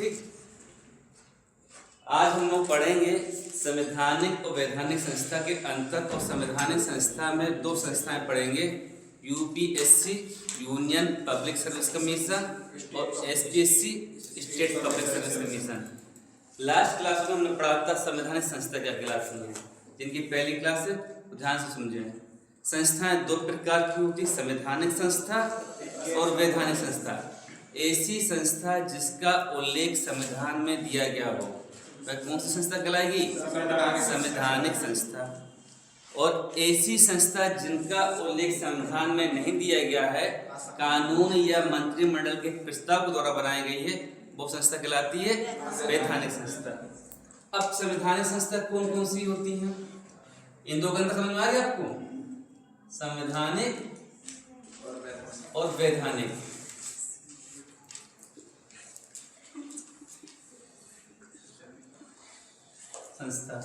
ठीक, आज हम लोग पढ़ेंगे संवैधानिक और वैधानिक संस्था के अंतर। और संवैधानिक संस्था में दो संस्थाएं पढ़ेंगे, UPSC union public service commission और SPSC state public service commission. Last class में हमने पढ़ा था संवैधानिक संस्था क्या कहलाती है, जिनकी पहली क्लास है, ध्यान से समझें। संस्थाएं दो प्रकार की होती, संवैधानिक संस्था और वैधानिक संस्था। ऐसी संस्था जिसका उल्लेख संविधान में दिया गया हो वह कौन सी संस्था कहलाएगी? संवैधानिक संस्था। और ऐसी संस्था जिनका उल्लेख संविधान में नहीं दिया गया है, कानून या मंत्रिमंडल के प्रस्ताव के द्वारा बनाई गई है, वो संस्था कहलाती है वैधानिक संस्था। अब संवैधानिक संस्था कौन कौन सी होती हैं? इन दो का अंतर समझ में आ गया आपको? संवैधानिक और वैधानिक। संस्था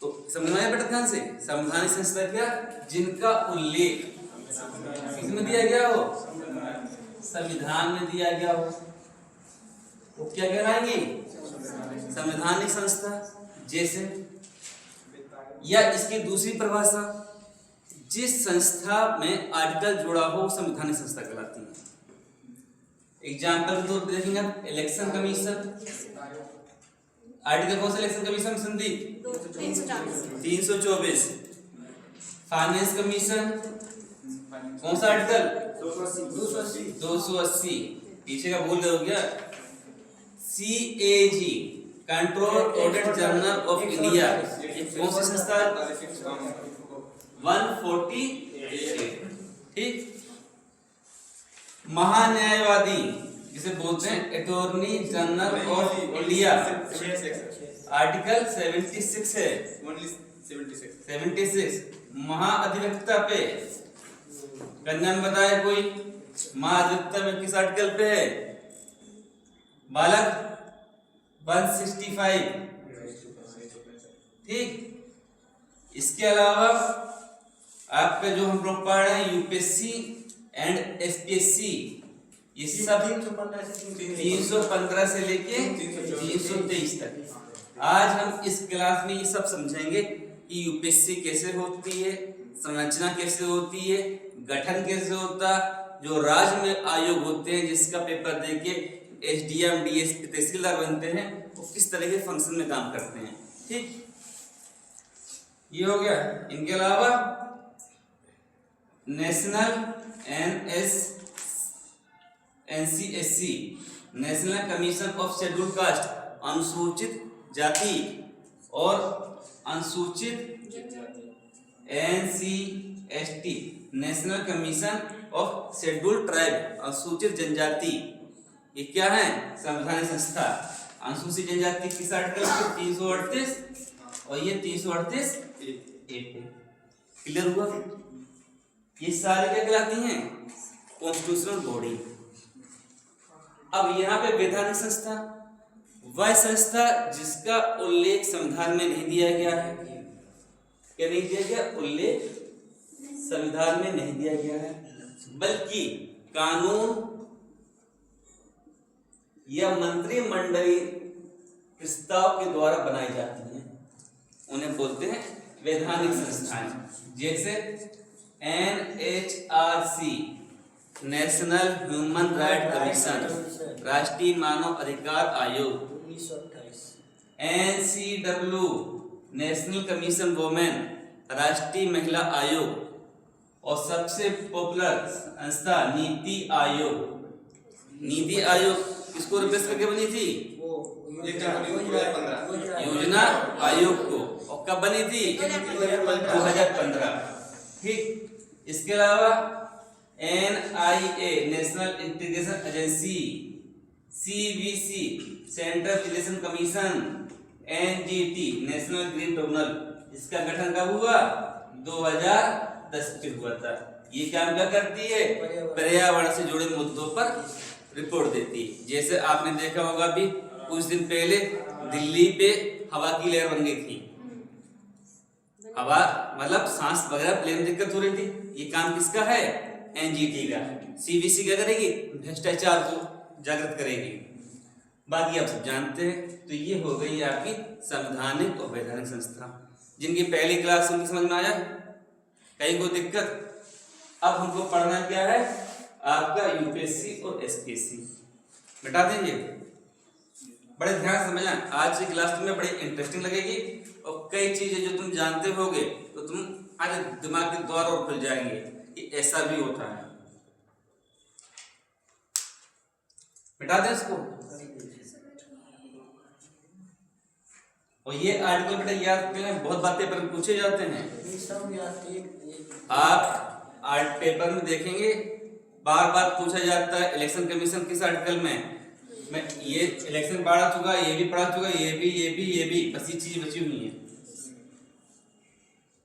तो समझ में आया बेटा? ध्यान से, संवैधानिक संस्था क्या? जिनका उल्लेख किसमें दिया गया हो? संविधान में दिया गया हो, वो क्या कहलाएंगे? संवैधानिक संस्था। जैसे, या इसकी दूसरी परिभाषा, जिस संस्था में आर्टिकल जुड़ा हो संवैधानिक संस्था कहलाती है। एग्जाम्पल के तौर पर देखेंगे, इलेक्शन कमीशन। आर्टिकल कौन सा इलेक्शन कमीशन में संदीप? 324। फाइनेंस कमीशन कौन सा आर्टिकल? 280। पीछे का भूल गए हो क्या? CAG control audit journal of India, कौन सी संस्था? 148। ठीक। महान्यायवादी जिसे बोलते हैं attorney general of India, article 76 है, 76। महाअधिवक्ता पे कन्या में बताए कोई? महाअधिवक्ता में किस आर्टिकल पे है बालक? 165। ठीक। इसके अलावा आपका जो हम लोग पढ़ रहे हैं यूपीएससी एंड एसपीएससी, ये सब 315 से लेके 323 तक। आज हम इस क्लास में ये सब समझेंगे कि यूपीएससी कैसे होती है, संरचना कैसे होती है, गठन कैसे होता, जो राज्य में आयोग होते हैं जिसका पेपर देके एसडीएम डीएसपी तहसीलदार बनते हैं, वो किस तरह के फंक्शन में काम करते हैं। ठीक, ये हो गया। इनके अलावा national NCSC national commission of scheduled caste, अनुसूचित जाति, और अनुसूचित NCST national commission of scheduled tribe, अनुसूचित जनजाति। ये क्या है? संवैधानिक संस्था। अनुसूचित जनजाति किस आर्टिकल? 338 और ये 338 क्लियर हुआ? ये सारे क्या कहलाती हैं? Constitutional body. अब यहाँ पे वैधानिक संस्था, वह संस्था जिसका उल्लेख संविधान में नहीं दिया गया है। क्या नहीं दिया गया? उल्लेख संविधान में नहीं दिया गया है, बल्कि कानून या मंत्रिमंडलीय प्रस्ताव के द्वारा बनाई जाती हैं, उन्हें बोलते हैं वैधानिक संस्थाएं। जैसे NHRC national human right commission, राष्ट्रीय मानव अधिकार आयोग। 1928। NCW नेशनल कमीशन वुमेन, राष्ट्रीय महिला आयोग। और सबसे पॉपुलर संस्था नीति आयोग। नीति आयोग किसको रिप्लेस करके बनी थी? योजना आयोग को। और कब बनी थी? 2015। ठीक। इसके अलावा NIA national integration agency, CVC central election commission, NGT national green tribunal, इसका गठन कब हुआ? 2010 में हुआ था। ये काम क्या करती है? पर्यावरण से जुड़े मुद्दों पर रिपोर्ट देती है। जैसे आपने देखा होगा भी कुछ दिन पहले दिल्ली पे हवा की लहर बन गई थी। हवा मतलब सांस वगैरह लेने में दिक्कत हो रही थी। ये काम किसका है? NGT का। CVC क्या करेगी? भ्रष्टाचार को जागृत करेगी। बाकी आप सब जानते हैं। तो ये हो गई आपकी संवैधानिक और वैधानिक संस्था, जिनकी पहली क्लास उनकी समझ में आया, कहीं कोई दिक्कत? अब हमको पढ़ना क्या है, आपका यूपीएससी और एसपीएससी। मिटा देंगे, बड़े ध्यान से समझना। आज की क्लास तुम्हें बड़ी इंटरेस्टिंग लगेगी और कई चीजें जो तुम जानते होगे तो तुम आज दिमाग के द्वार और खुल जाएंगे कि ऐसा भी होता है। मिटा दें इसको। और ये आर्टिकल बेटा याद करें, बहुत बातें पेपर में पूछे जाते हैं। आप आर्ट पेपर में देखेंगे बार बार पूछा जाता है इलेक्शन कमीशन किस आर्टिकल में। मैं ये इलेक्शन पढ़ा चुका, ये भी पढ़ा चुका, ये भी बस ये चीज बची हुई है।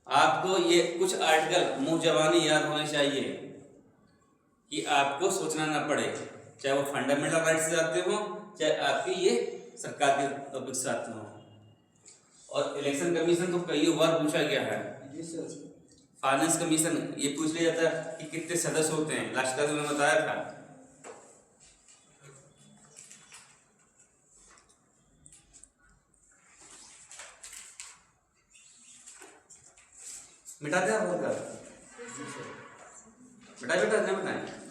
आपको ये कुछ आर्टिकल मुंह जबानी याद होने चाहिए कि आपको सोचना ना पड़े, चाहे वो फंडामेंटल राइट से आते हो, चाहे आपकी ये सरकार के टॉपिक से आते हो। और इलेक्शन कमीशन को कई बार पूछा गया है। फाइनेंस कमीशन ये पूछ लिया जाता है कि कितने सदस्य होते हैं, लास्ट क्लास में बताया था। मिटाते हैं आप बेटा बेटा नहीं बताएं।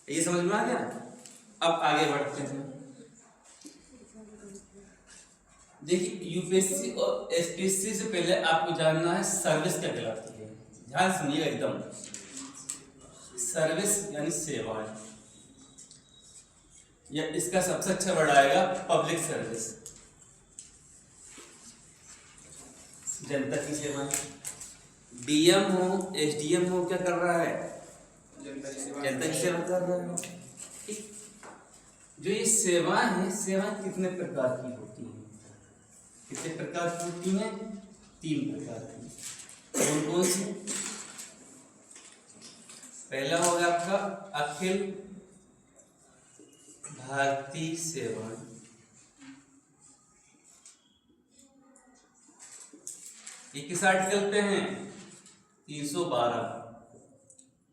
ये समझ में आ गया। अब आगे बढ़ते हैं। देखिए यूपीएससी और एसपीएससी से पहले आपको जानना है सर्विस क्या कहलाती है। ध्यान सुनिएगा एकदम। सर्विस यानी सेवाएं, या इसका सबसे अच्छा वर्ड आएगा पब्लिक सर्विस, जनता की सेवाएं। डीएम हो एसडीएम हो क्या कर रहा है, जनता की सेवा कर रहा है। जो ये सेवाएं हैं, सेवाएं कितने प्रकार की होती हैं? कितने प्रकार की होती हैं? 3 प्रकार की। कौन कौन सी? पहला होगा आपका अखिल भारतीय सेवाएं। ये किस आर्टिकल पे हैं? 312।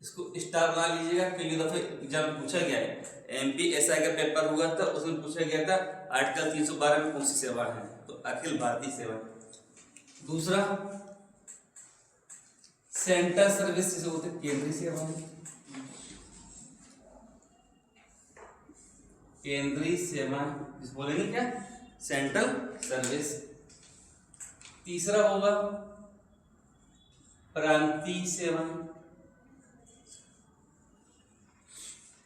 इसको स्टार बना लीजिएगा, कई दफे एग्जाम में पूछा गया है। एमपीएसआई का पेपर हुआ था, उसमें पूछा गया था आर्टिकल 312 में कौन सी सेवा है, तो अखिल भारतीय सेवा। दूसरा सेंट्रल सर्विस जिसे बोलते हैं केंद्रीय सेवाएं, केंद्रीय सेवाएं जिसे बोलेंगे क्या, सेंट्रल सर्विस। तीसरा होगा प्रांतीय सेवाएं।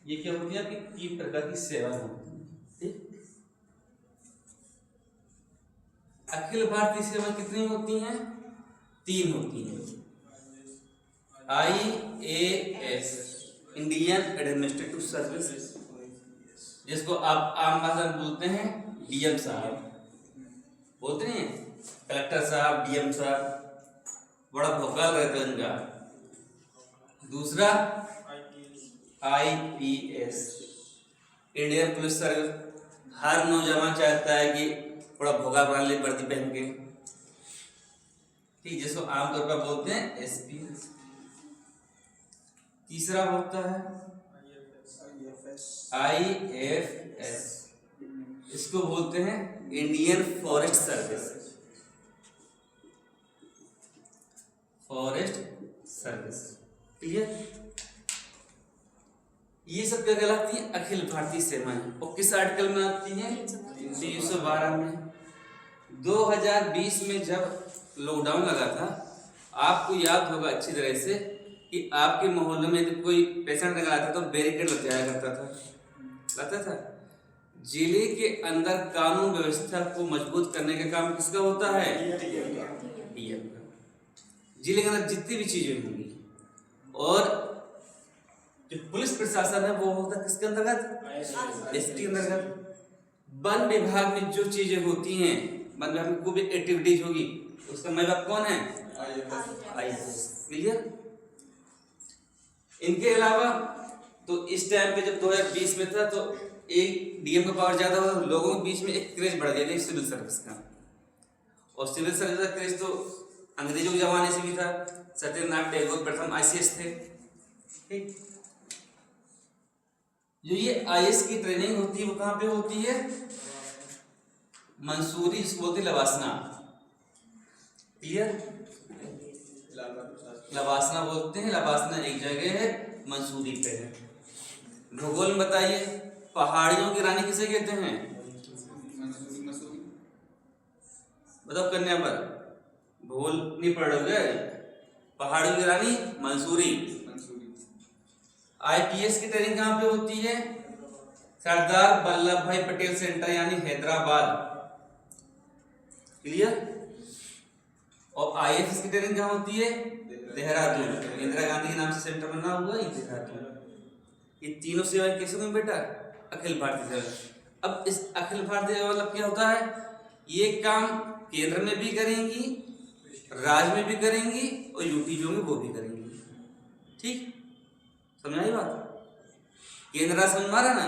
ये क्या होती है कि 3 प्रकार की सेवाएं होती है। अखिल भारतीय सेवाएं कितनी होती हैं? 3 होती हैं। IAS इंडियन एडमिनिस्ट्रेटिव सर्विस, जिसको आप आम भाषा में बोलते हैं डीएम साहब, बोलते हैं कलेक्टर साहब, डीएम साहब, बड़ा भोकाल रहता है उनका। दूसरा IPS इंडियन पुलिस सर्विस, हर नौजवान चाहता है कि थोड़ा भोगा बना ले वर्दी पहन के, ठीक, जिसको आमतौर पर बोलते हैं SPS। तीसरा होता है IFS, इसको बोलते हैं Indian forest service, forest service. Clear? ये सब क्या कहलाती है? अखिल भारतीय सेवाएं। और किस आर्टिकल में आती हैं? 312 में। 2020 में जब लॉकडाउन लगा था, आपको याद होगा अच्छी तरह से कि आपके मोहल्ले में जब कोई पेशेंट लगा था तो बैरिकेड लगाया करता था। जिले के अंदर कानून व्यवस्था को मजबूत करने का काम किसका होता है? डीएम का। जिले के अंदर जितनी भी चीजें होंगी, और जो पुलिस प्रशासन है वो होता है किसके अंतर्गत? एसटी अंतर्गत। वन विभाग में जो चीजें होती हैं, वन विभाग में कोई भी एक्टिविटीज होगी, उसका मैनेजर कौन है? IAS। क्लियर? इनके अलावा तो इस टाइम पे जब 2020 में था तो एक डीएम का पावर ज़्यादा हुआ, लोगों के बीच में एक क्रेज बढ़ गया सिविल सर्विस का। और सिविल सर्विस का क्रेज तो अंग्रेजों के ज़माने से भी था। सत्येंद्रनाथ टैगोर प्रथम आईसीएस थे। ठीक, जो ये आईएएस की ट्रेनिंग होती है वो कहाँ पे होती है? मंसूरी, जिसको बोलते हैं लवासना। क्लियर? लवासना बोलते हैं, लवासना एक जगह है, मंसूरी पे है। भूगोल में बताइए, पहाड़ियों की रानी किसे कहते हैं? बताओ कन्या पर, भूगोल नहीं पढ़ रहे? पहाड़ियों की रानी मंसूरी। आईपीएस की ट्रेनिंग कहाँ पे होती है? सरदार वल्लभ भाई पटेल सेंटर यानी हैदराबाद। क्लियर? और आईएएस की ट्रेनिंग कहाँ होती है? देहरादून। इंदिरा गांधी के नाम से सेंटर बना हुआ है देहरादून। ये तीनों सेवाएं कैसे होंगी बेटा? अखिल भारतीय सेवा। अब इस अखिल भारतीय सेवा मतलब क्या होता है? ये काम केंद्र में भी करेंगी, राज्य में भी करेंगी और यूटी जो में वो भी करेंगी। ठीक, समझ आई बात? केंद्र राज समझ मारा ना?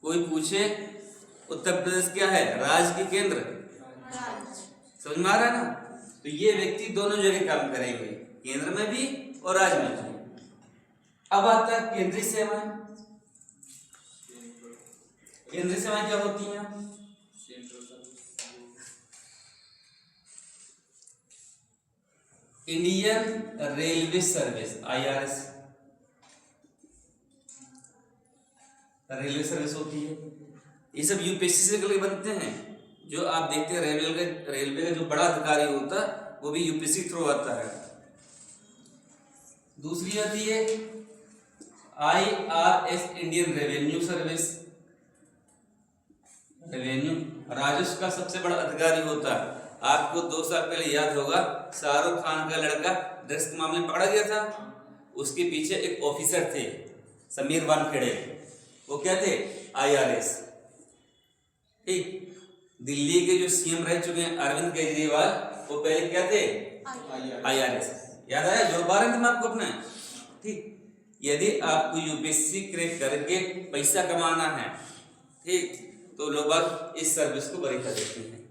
कोई पूछे उत्तर प्रदेश क्या है, राज्य की केंद्र? समझ में आ रहा है ना? तो ये व्यक्ति दोनों जगह काम करेंगे, केंद्र में भी और राज्य में भी। अब आता है केंद्रीय सेवाएं। केंद्रीय सेवाएं क्या होती हैं? Indian railway service, IRS, railway service होती है। ये सब यूपीएससी से करके बनते हैं। जो आप देखते हैं रेलवे का जो बड़ा अधिकारी होता है वो भी यूपीएससी थ्रू आता है। दूसरी आती है IRS, Indian revenue service. Revenue, राजस्व का सबसे बड़ा अधिकारी होता है। आपको 2 साल पहले याद होगा, शाहरुख खान का लड़का ड्रग्स के मामले में पकड़ा गया था। उसके पीछे एक ऑफिसर थे, समीर वानखेड़े, वो क्या थे? आईआरएस। ठीक, दिल्ली के जो सीएम रह चुके हैं अरविंद केजरीवाल, वो पहले क्या थे? आईआरएस। याद आया? जोर बार दिमाग को अपना। ठीक, यदि आपको यूपीएससी क्रैक करके पैसा कमाना है, ठीक, तो लोग इस सर्विस को बड़ी कर देते हैं।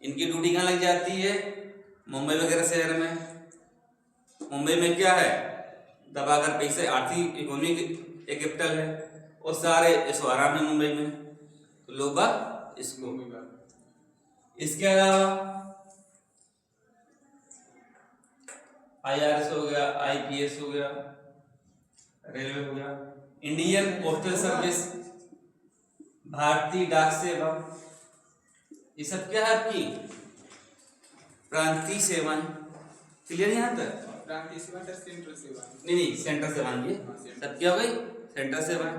इनकी ड्यूटी कहाँ लग जाती है? मुंबई वगैरह शहर में। मुंबई में क्या है? दबाकर पैसे, आर्थिक इकोनॉमी एक कैपिटल है और सारे इसको आराम है मुंबई में, तो लोग इसको। इसके अलावा आईआरएस हो गया, आईपीएस हो गया, रेलवे हो गया, इंडियन पोस्टल सर्विस, भारतीय डाक सेवा, ये सब क्या है? आपकी प्रांतीय सेवाएं। क्लियर यहाँ तक? प्रांतीय सेवा सेंट्रल सेवा नहीं, सेंट्रल सेवाएं। ये सब क्या हो गई? सेंट्रल सेवाएं।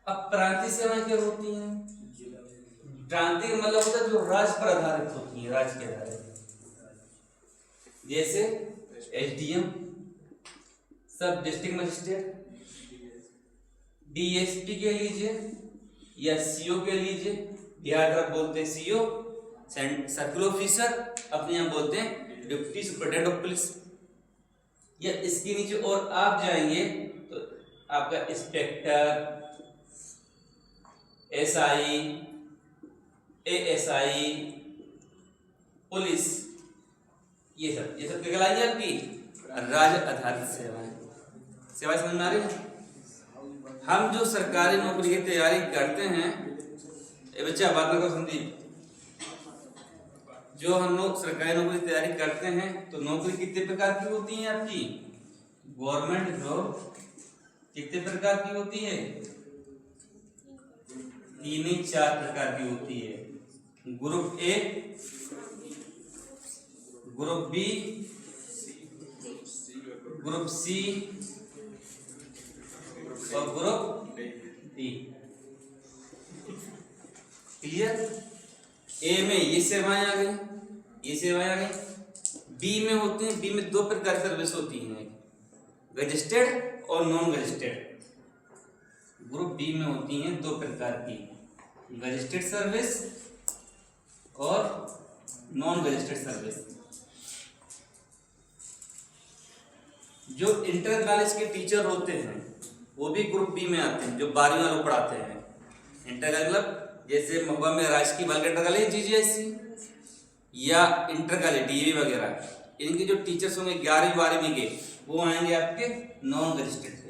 अब प्रांतीय सेवाएं क्या होती हैं? प्रांतीय मतलब होता है जो राज्य पर आधारित होती है, राज्य के आधारित, जैसे एसडीएम, सब डिस्ट्रिक्ट मजिस्ट्रेट, डीएसपी के लीजिए या सीओ के लीजिए। बिहार तरफ बोलते हैं सीओ, सर्किल ऑफिसर, अपने यहाँ बोलते हैं डिप्टी सुपरिटेंडेंट ऑफ पुलिस। या इसके नीचे और आप जाएंगे तो आपका इंस्पेक्टर, एसआई, एएसआई, पुलिस, ये सब क्या कहलाएगी? आपकी राज्य आधारित सेवाएं। सेवाएं समझ में आ रही है? हम जो सरकारी नौकरी की तैयारी करते हैं, बच्चा बात में संदीप, जो हम लोग सरकारी नौकरी की तैयारी करते हैं तो नौकरी कितने प्रकार की होती है? आपकी गवर्नमेंट जॉब कितने प्रकार की होती है? 3-4 प्रकार की होती है। Group A, group B, group C और ग्रुप डी। क्लियर? ए में ये सेवाएं आ गई, ये सेवाएं आ गई। बी में होते हैं, बी में 2 प्रकार की सर्विस होती हैं, रजिस्टर्ड और नॉन रजिस्टर्ड। ग्रुप बी में होती हैं 2 प्रकार की, रजिस्टर्ड सर्विस और नॉन रजिस्टर्ड सर्विस। जो इंटर कॉलेज के टीचर होते हैं वो भी ग्रुप बी में आते हैं, जो 12वीं वालों पढ़ाते हैं। इंटर कॉलेज मतलब जैसे महुआ में राजकीय बालिका इंटर कॉलेज जीजीएससी या इंटर कॉलेज डीएवी वगैरह, इनके जो टीचर्स होंगे 11वीं 12वीं के, वो आएंगे आपके नॉन रजिस्टर्ड के।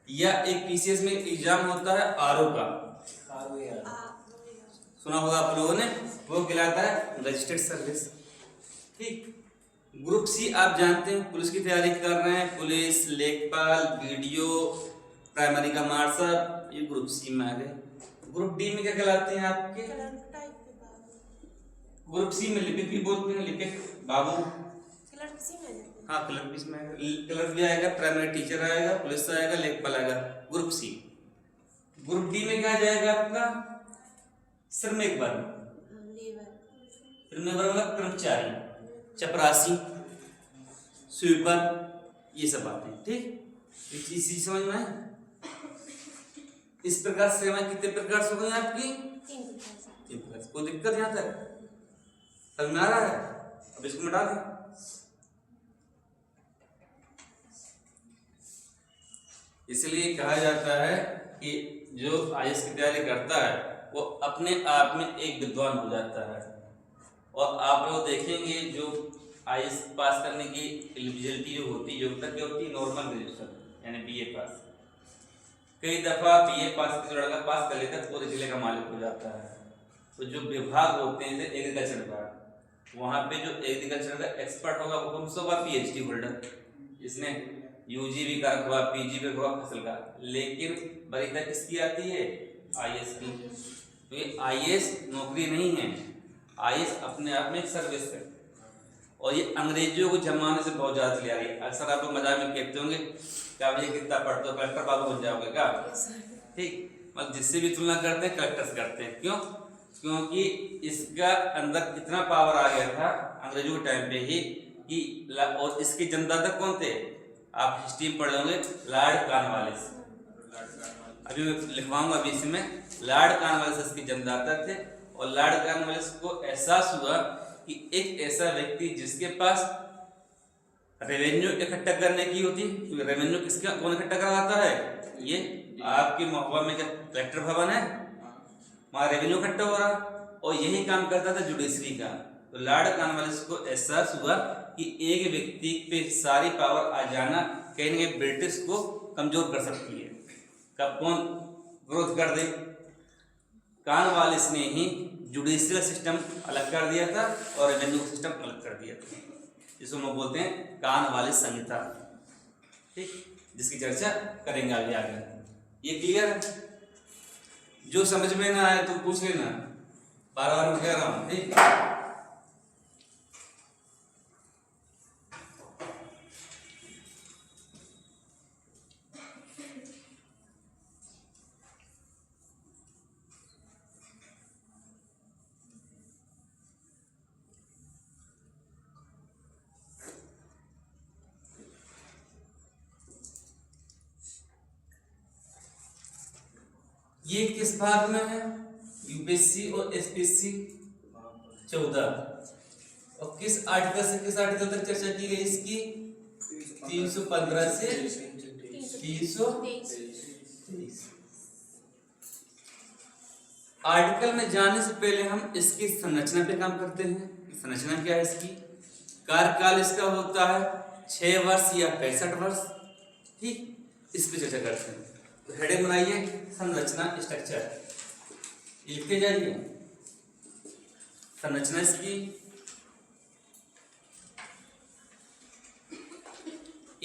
या एक पीसीएस में एग्जाम होता है आरओ का, सुना होगा आप लोगों ने, वो कहलाता है रजिस्टर्ड सर्विस। ठीक। ग्रुप सी आप जानते हैं, पुलिस की तैयारी कर रहे हैं, पुलिस, लेखपाल, वीडियो, प्राइमरी का मार्शल, ये ग्रुप सी में आ गए। ग्रुप डी में क्या कहलाते हैं आपके? ग्रुप सी में लिपिक भी बोलते हैं, लिपिक बाबू। हाँ, क्लर्क में आएगा, क्लर्क भी आएगा, प्राइमरी टीचर आएगा, पुलिस आएगा, लेखपाल आएगा, ग्रुप सी। ग्रुप डी में क्या जाएगा आपका? श्रमिक वर्ग। श्रमिक वर्ग मतलब कर्मचारी, चपरासी, स्वीपर, ये सब बातें। ठीक, इस चीज समझ में आए? इस प्रकार सेवाएं कितने प्रकार से हो गई आपकी? 3 प्रकार। कोई दिक्कत यहाँ तक समझ में आ रहा है? अब इसको मिटा दें। इसलिए कहा जाता है कि जो आईएएस की तैयारी करता है वो अपने आप में एक विद्वान हो जाता है। और आप लोग देखेंगे जो आईएएस पास करने की एलिजिबिलिटी जो होती है, योग्यता क्या होती है? नॉर्मल ग्रेजुएशन यानी बीए पास। कई दफा बीए पास जो लड़का पास कर लेता है पूरे जिले का मालिक हो जाता है। तो जो विभाग होते हैं जैसे एग्रीकल्चर विभाग, वहाँ पे जो एग्रीकल्चर का एक्सपर्ट होगा वो कौन सा होगा? पीएचडी होल्डर, इसने यूजी भी कर हुआ, पीजी भी हुआ फसल का। लेकिन वरीयता किसकी आती है? आईएएस की। तो ये आईएएस नौकरी नहीं है, आईएएस अपने आप में एक सर्विस है। और ये अंग्रेजों के जमाने से बहुत ज्यादा चली आ रही है। अक्सर आप लोग मजाक में कहते होंगे क्या ये कितना पढ़ते हो, कलेक्टर बाबू बन जाओगे क्या? ठीक, मतलब जिससे भी तुलना करते हैं कलेक्टर्स करते हैं। क्यों? क्योंकि इसका अंदर इतना पावर आ गया था अंग्रेजों के टाइम पे ही कि और इसके जन्मदाता कौन थे? आप हिस्ट्री में पढ़े होंगे, लॉर्ड कॉर्नवालिस। अभी लिखवाऊंगा अभी इसमें, लॉर्ड कॉर्नवालिस इसके जन्मदाता थे। और लॉर्ड कॉर्नवालिस को एहसास हुआ कि एक ऐसा व्यक्ति जिसके पास रेवेन्यू इकट्ठा करने की होती, क्योंकि रेवेन्यू किसका कौन इकट्ठा करवाता है? ये आपके महुआ में क्या कलेक्टर भवन है, वहां रेवेन्यू इकट्ठा हो रहा, और यही काम करता था जुडिशरी का। तो लॉर्ड कॉर्नवालिस को एहसास हुआ कि एक व्यक्ति पे सारी पावर आ जाना कहीं ना कहीं ब्रिटिश को कमजोर कर सकती है। कब कौन विरोध कर दे? कॉर्नवालिस ने ही जुडिशियल सिस्टम अलग कर दिया था और रेवेन्यू सिस्टम अलग कर दिया था, जिसको हम बोलते हैं कॉर्नवालिस संहिता। ठीक, जिसकी चर्चा करेंगे आगे आगे। ये क्लियर है? जो समझ में ना आए तो पूछ लेना, बार बार मैं कह रहा हूं। ठीक, ये किस भाग में है? यूपीएससी और एसपीएससी 14। और किस आर्टिकल से किस आर्टिकल तक चर्चा की गई इसकी? 315 से 323। आर्टिकल में जाने से पहले हम इसकी संरचना पे काम करते हैं। संरचना क्या है इसकी? कार्यकाल इसका होता है 6 वर्ष या 65 वर्ष। ठीक, इस पे चर्चा करते हैं। तो हेडिंग बनाइए, संरचना, स्ट्रक्चर, लिखते जाइए। संरचना इसकी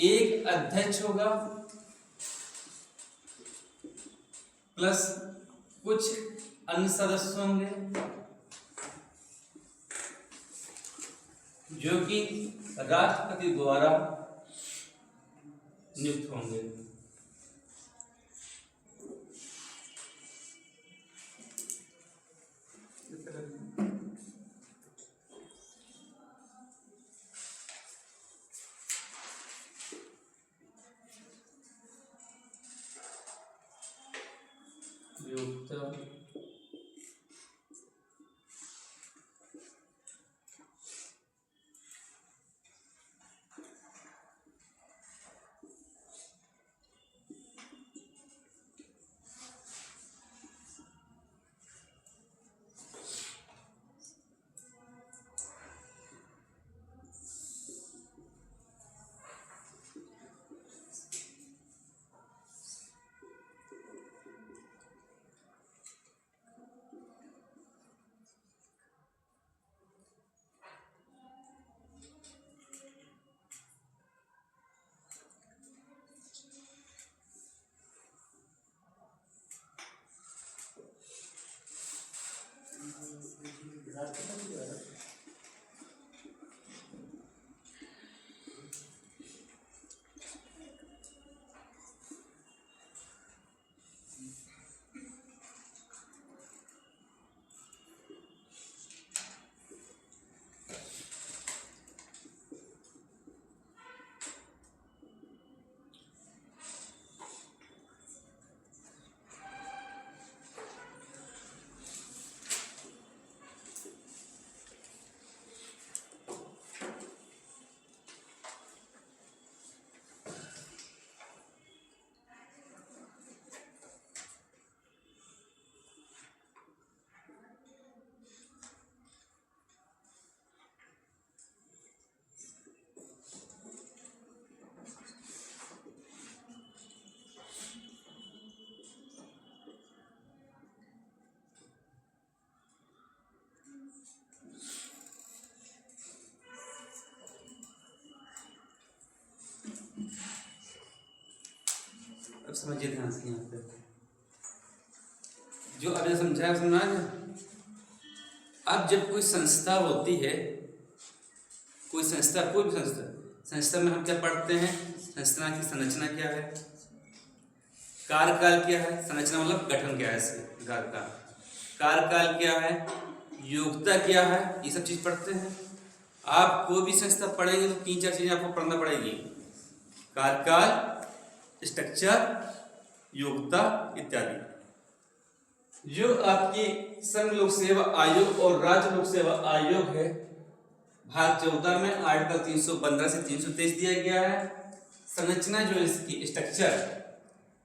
एक अध्यक्ष होगा प्लस कुछ अन्य सदस्य होंगे जो कि राष्ट्रपति द्वारा नियुक्त होंगे। अब समझिए ध्यान से यहाँ पे जो अभी समझाया समझा अब जब कोई संस्था होती है, कोई संस्था, कोई भी संस्था में हम क्या पढ़ते हैं? संस्था की संरचना क्या है, कार्यकाल क्या है, संरचना मतलब गठन क्या है इसके कार्यकाल क्या है, योग्यता क्या है, ये सब चीज पढ़ते हैं। आप कोई भी संस्था पढ़ेंगे तो 3-4 चीजें आपको पढ़ना पड़ेगी, कार्यकाल, स्ट्रक्चर, योग्यता इत्यादि। जो आपकी संघ लोक सेवा आयोग और राज्य लोक सेवा आयोग है, भाग 14 में आर्टिकल 315 से 323 दिया गया है। संरचना जो इसकी स्ट्रक्चर,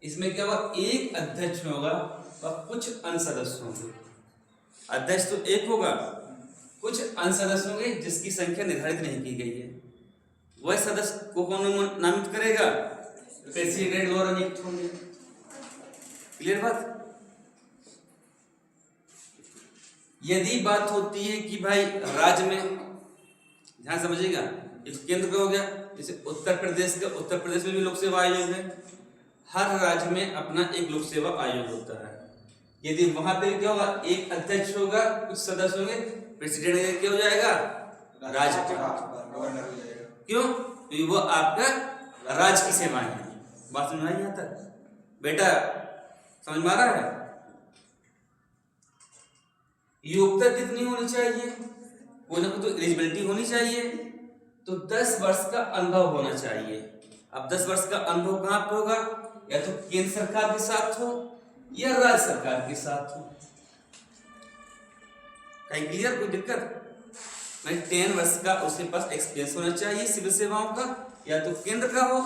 इसमें क्या होगा? एक अध्यक्ष होगा और कुछ अन्य सदस्य होंगे। अध्यक्ष तो एक होगा, कुछ अन्य सदस्य होंगे जिसकी संख्या निर्धारित नहीं की गई है। वह सदस्य को कौन नामित करेगा? प्रेसिडेंट द्वारा नियुक्त होंगे। क्लियर बात? यदि बात होती है कि भाई राज्य में, ध्यान समझिएगा, इस केंद्र का हो गया, जैसे उत्तर प्रदेश का, उत्तर प्रदेश में भी लोक सेवा आयोग है। हर राज्य में अपना एक लोक सेवा आयोग होता है। यदि वहां पे क्या होगा? एक अध्यक्ष होगा, कुछ सदस्य होंगे, प्रेसिडेंट क्या हो जाएगा? राज्यपाल। क्यों? क्योंकि वो आपका राज्य की सेवाएं है। बात समझ आई यहाँ तक? बेटा समझ में आ रहा है? योग्यता कितनी होनी चाहिए? कोई ना कोई तो एलिजिबिलिटी होनी चाहिए। तो 10 वर्ष का अनुभव होना चाहिए। अब 10 वर्ष का अनुभव कहाँ पे होगा? या तो केंद्र सरकार के साथ हो या राज्य सरकार के साथ हो। कहीं क्लियर? कोई दिक्कत? 10 वर्ष का उसके पास एक्सपीरियंस होना चाहिए सिविल सेवाओं का, या तो केंद्र का हो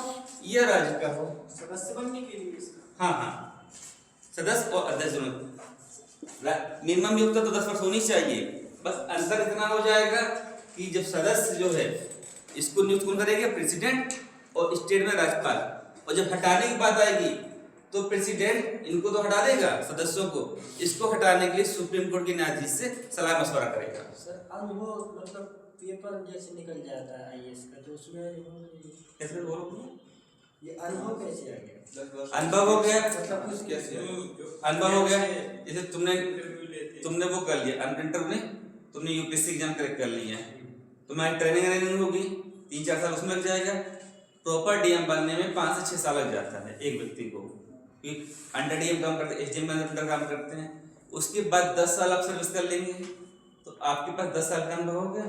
या राज्य का हो। सदस्य बनने के लिए हाँ, सदस्य और अध्यक्ष मिनिमम योग्यता तो 10 वर्ष होनी चाहिए। बस अंतर इतना हो जाएगा कि जब सदस्य जो है इसको नियुक्त कौन करेगा? प्रेसिडेंट, और स्टेट में राज्यपाल। और जब हटाने की बात आएगी तो प्रेसिडेंट इनको तो हटा देगा, सदस्यों को, इसको हटाने के लिए सुप्रीम कोर्ट के न्यायाधीश से सलाह मशवरा करेगा। सर अनुभव मतलब पेपर जैसे निकल जाता है आईएएस का, तो उसमें कैसे बोलो? ये अनुभव कैसे आ गया? अनुभव हो गया, मतलब कुछ कैसे अनुभव हो गया। जैसे तुमने वो कर लिया इंटरव्यू में, तुमने यूपीएससी एग्जाम क्रैक कर लिया है, तुम्हारी ट्रेनिंग होगी, 3-4 साल उसमें लग जाएगा। प्रॉपर डीएम बनने में 5 से 6 साल लग जाता है एक व्यक्ति को, क्योंकि अंडर डीएम काम करते हैं, एसडीएम अंडर काम करते हैं। उसके बाद 10 साल आप सर्विस कर लेंगे तो आपके पास 10 साल का अनुभव हो गया।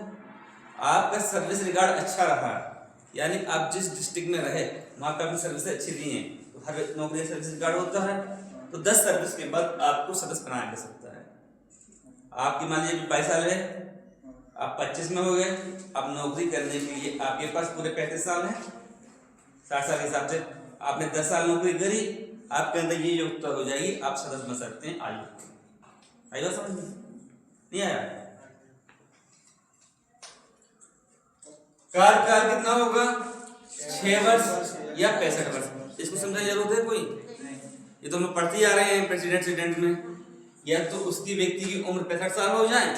आपका सर्विस रिकॉर्ड अच्छा रहा, यानी आप जिस डिस्ट्रिक्ट में रहे वहाँ पे अपनी सर्विस अच्छी दी है, तो हर नौकरी सर्विस रिकॉर्ड होता है। तो 10 सर्विस के बाद आपको सदस्य बनाया जा सकता है। आपकी मान लीजिए 22 साल है, आप 25 में हो गए, अब नौकरी करने के लिए आपके पास पूरे 35 साल हैं। 60 साल के हिसाब से आपने 10 साल नौकरी करी, आपके अंदर ये योग्यता हो जाएगी, आप सदस्य बन सकते हैं आयु समझ में नहीं आया? कार्यकाल कितना होगा? 6 वर्ष या 65 वर्ष। इसको समझने की जरूरत है कोई? ये तो हम पढ़ते आ रहे हैं प्रेसिडेंट में, या तो उसकी व्यक्ति की उम्र 65 साल हो जाए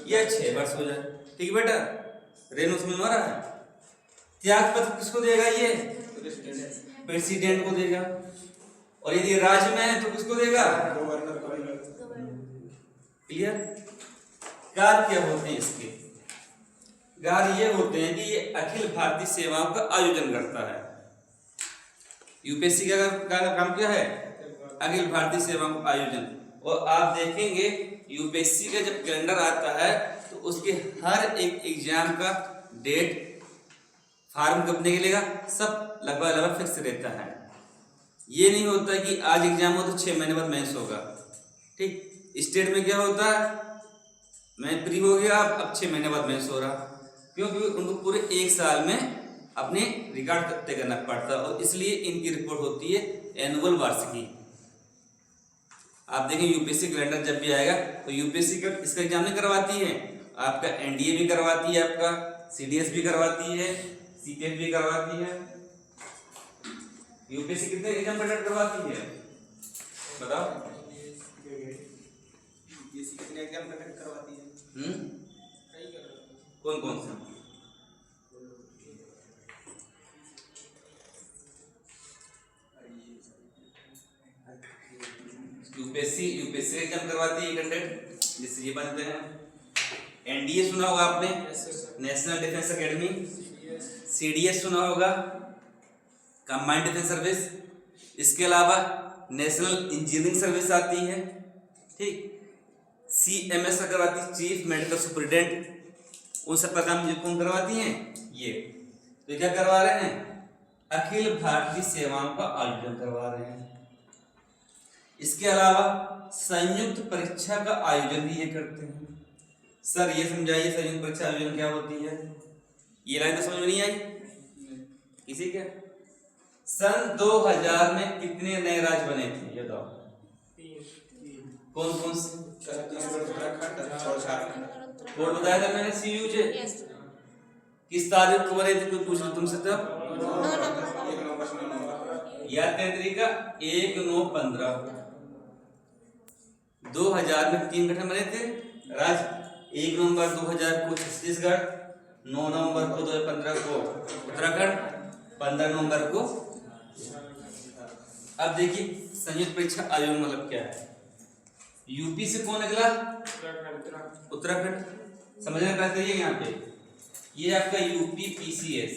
या 6 वर्ष हो जाए। ठीक है बेटा? रेनू समझ में आ रहा है? त्याग पत्र किसको देगा? ये प्रेसिडेंट को देगा। और यदि राज्य में है तो किसको देगा? क्लियर? कार्य क्या होते हैं इसके? कार्य ये होते हैं कि ये अखिल भारतीय सेवाओं का आयोजन करता है। यूपीएससी का काम क्या है? अखिल भारतीय सेवाओं का आयोजन। और आप देखेंगे यूपीएससी का जब कैलेंडर आता है तो उसके हर एक एग्जाम का डेट, फॉर्म कब निकलेगा, सब लगभग फिक्स रहता है। ये नहीं होता कि आज एग्जाम हो तो 6 महीने बाद मेंस होगा। ठीक? स्टेट में क्या होता है? मैं प्री हो गया, अब 6 महीने बाद मेंस हो रहा, क्योंकि उनको पूरे 1 साल में अपने रिकॉर्ड तय करना पड़ता है, और इसलिए इनकी रिपोर्ट होती है एनुअल, वार्षिकी। आप देखें यूपीएससी कैलेंडर जब भी आएगा तो यूपीएससी का इसका एग्जाम नहीं करवाती है, आपका एनडीए भी करवाती है, आपका सीडीएस भी करवाती है, सीपीएफ भी करवाती है। यूपीएससी कितने एग्जाम कंडक्ट करवाती है बताओ? कितने एग्जाम कंडक्ट करवाती है? कौन कौन से? यूपीएससी का एग्जाम करवाती है कैंडिडेट, जिससे ये बनते हैं। एनडीए सुना होगा आपने, नेशनल डिफेंस एकेडमी। सीडीएस सुना होगा, कंबाइंड डिफेंस सर्विस। इसके अलावा नेशनल इंजीनियरिंग सर्विस आती है, ठीक। सीएमएस करवाती है, चीफ मेडिकल सुपरिटेंडेंट। उन सब का काम कौन करवाती हैं? ये। तो क्या करवा रहे हैं? अखिल भारतीय सेवाओं का आयोजन करवा रहे हैं। इसके अलावा संयुक्त परीक्षा का आयोजन भी ये करते हैं। सर ये समझाइए संयुक्त परीक्षा आयोजन क्या होती है? ये लाइन तो समझ में नहीं आई किसी के? सन 2000 में कितने नए राज्य बने थे ये बताओ? कौन कौन से? कोड बताया था मैंने सीयू जे। किस तारीख को बने थे? कोई पूछ लो तुमसे तब। याद करने तरीका 1915। 2000 में 3 गठन बने थे राज्य। 1 नवंबर 2000 को छत्तीसगढ़, 9 नवंबर को 2015 को उत्तराखंड, 15 नवंबर को। अब देखिए संयुक्त परीक्षा आयोग मतलब क्या है? यूपी से कौन निकला? उत्तराखंड। समझने का करिए यहाँ पे, ये आपका UP PCS,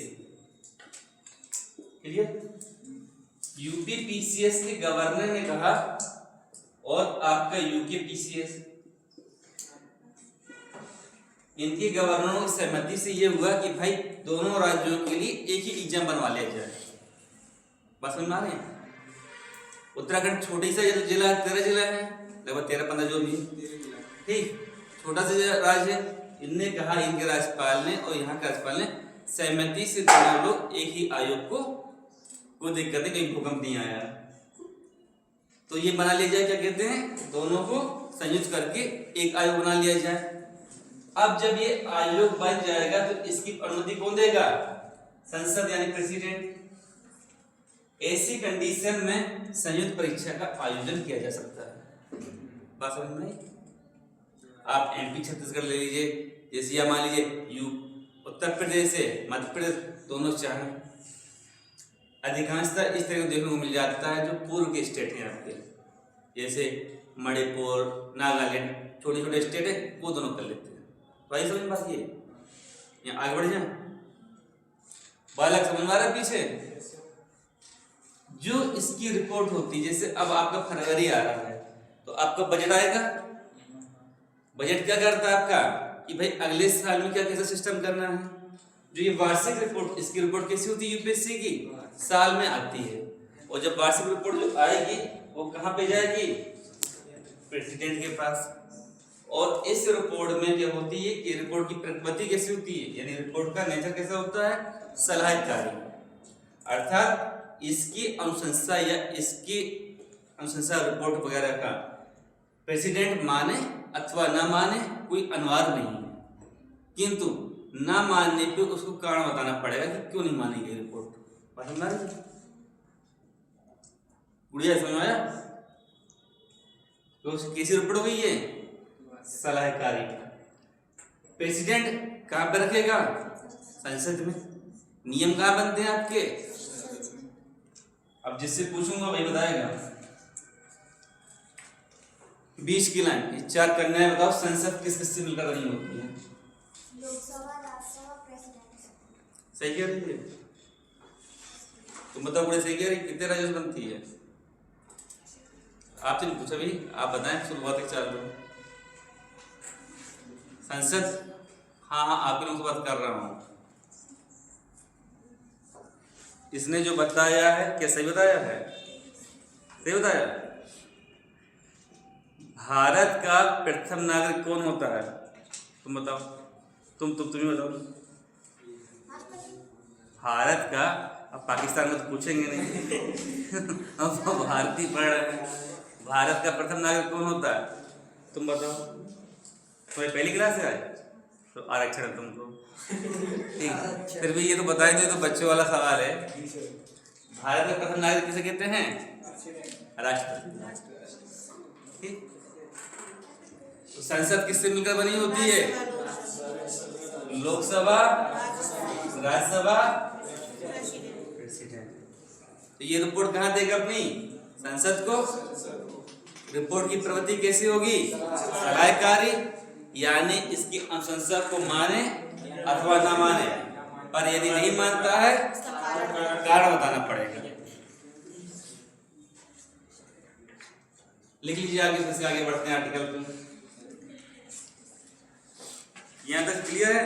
clear? UP PCS के गवर्नर ने कहा और आपका यूके पीसीएस, इनके गवर्नरों की सहमति से ये हुआ कि भाई दोनों राज्यों के लिए एक ही एग्जाम बनवा लिया जाए। बस समझ में आ रहे हैं? उत्तराखंड छोटी सा जिला, 13 जिला है, लगभग 13-15 जो भी, ठीक, छोटा सा राज्य है। इनने कहा, इनके राज्यपाल ने और यहाँ के राज्यपाल ने सहमति से दोनों लोग एक ही आयोग को, कोई दिक्कत नहीं, कहीं भूकंप नहीं आया, तो ये बना लिया जाए। क्या कहते हैं? दोनों को संयुक्त करके एक आयोग बना लिया जाए। अब जब ये आयोग बन जाएगा तो इसकी अनुमति कौन देगा? संसद यानी प्रेसिडेंट। ऐसी कंडीशन में संयुक्त परीक्षा का आयोजन किया जा सकता है। बात समझ में आई? आप एमपी छत्तीसगढ़ ले लीजिए, जैसे या मान लीजिए उत्तर प्रदेश से मध्य प्रदेश, दोनों चाहें। अधिकांशतः इस तरह देखने को मिल जाता है जो पूर्व के स्टेट हैं आपके, जैसे मणिपुर, नागालैंड, छोटे छोटे स्टेट है, वो दोनों कर लेते हैं। तो आई समझ में बात? ये यहाँ आगे बढ़ जाए, बालक समझ में आ रहा है पीछे? जो इसकी रिपोर्ट होती है, जैसे अब आपका फरवरी आ रहा है तो आपका बजट आएगा। बजट क्या करता है आपका कि भाई अगले साल में क्या कैसा सिस्टम करना है। जो ये वार्षिक रिपोर्ट, इसकी रिपोर्ट कैसी होती है? यूपीएससी की साल में आती है। और जब वार्षिक रिपोर्ट जो आएगी वो कहाँ पे जाएगी? प्रेसिडेंट के पास। और इस रिपोर्ट में क्या होती है कि रिपोर्ट की प्रकृति कैसी होती है, यानी रिपोर्ट का नेचर कैसा होता है? सलाहकारी, अर्थात इसकी अनुशंसा या इसकी अनुशंसा रिपोर्ट वगैरह का प्रेसिडेंट माने अथवा न माने कोई अनिवार्य नहीं है, किंतु न मानने पे उसको कारण बताना पड़ेगा कि क्यों नहीं मानी गई रिपोर्ट। समझ आ रही? गुड़िया समझ आया? तो कैसी रिपोर्ट हो गई है? सलाहकारी। प्रेसिडेंट कहां पे रखेगा? संसद में। नियम कहां बनते हैं आपके? अब जिससे पूछूंगा वही बताएगा। 20 की लाइन, 4 कन्याएं बताओ, संसद किस किस से मिलकर बनी होती है? लोकसभा, राज्यसभा, प्रेसिडेंट। सही कह रही है? तुम बताओ, बड़े सही कह रही, कितने राज्यों से बनती है? आपसे नहीं पूछा भाई, आप बताएं शुरुआत एक 4 लोग। संसद, हाँ हाँ आपके लोगों से बात कर रहा हूं। इसने जो बताया है क्या सही बताया है? सही बताया। भारत का प्रथम नागरिक कौन होता है? तुम बताओ, तुम बताओ। भारत का, अब पाकिस्तान में तो पूछेंगे नहीं अब भारतीय पढ़ रहे हैं। भारत का प्रथम नागरिक कौन होता है? तुम बताओ। तुम्हें पहली क्लास से आए तो आरक्षण है तुमको, ठीक। फिर भी ये तो बताए दो, तो बच्चों वाला सवाल है। भारत का प्रथम नागरिक किसे कहते हैं? राष्ट्रपति, ठीक। तो संसद किससे मिलकर बनी होती है? लोकसभा, राज्यसभा, प्रेसिडेंट। तो ये रिपोर्ट कहाँ देगा अपनी? संसद को। रिपोर्ट की प्रवृत्ति कैसी होगी? सहायकारी, यानी इसकी अनुशंसा को माने अथवा ना माने, पर यदि नहीं मानता है कारण बताना पड़ेगा। लिख लीजिए आगे, इससे आगे बढ़ते हैं आर्टिकल पे। यहां तक क्लियर है?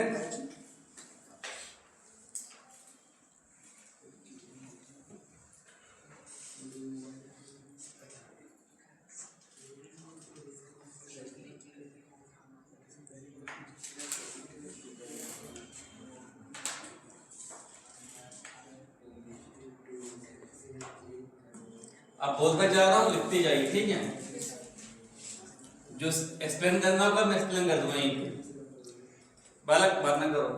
अब बोलता जा रहा हूं, लिखते जाइए, ठीक है? जो एक्सप्लेन करना होगा मैं एक्सप्लेन कर दूंगा यहीं पे। बालक बात ना करो।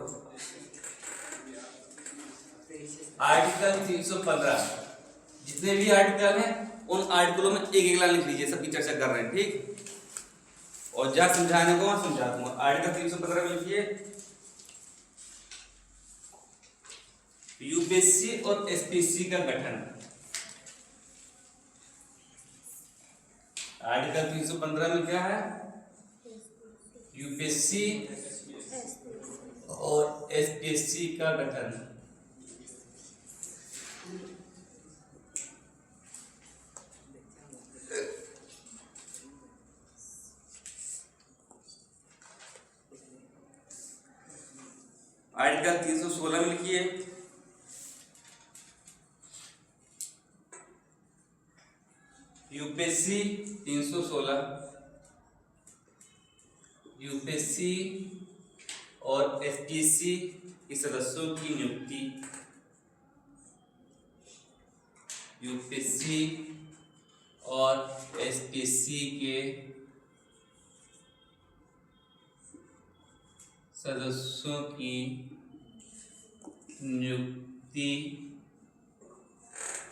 आर्टिकल 315, जितने भी आर्टिकल हैं उन आर्टिकलों में एक एक लाइन लिख लीजिए, सबकी चर्चा कर रहे हैं, ठीक? और जहां समझाने को वहां समझा दूंगा। आर्टिकल 315 में लिखिए यूपीएससी और एसपीएससी का गठन। आर्टिकल 315 में क्या है? यूपीएससी और एसपीएससी का गठन। आर्टिकल 316 में लिखिए यूपीएससी 316 यूपीएससी और एसपीएससी के सदस्यों की नियुक्ति। यूपीएससी और एसपीएससी के सदस्यों की नियुक्ति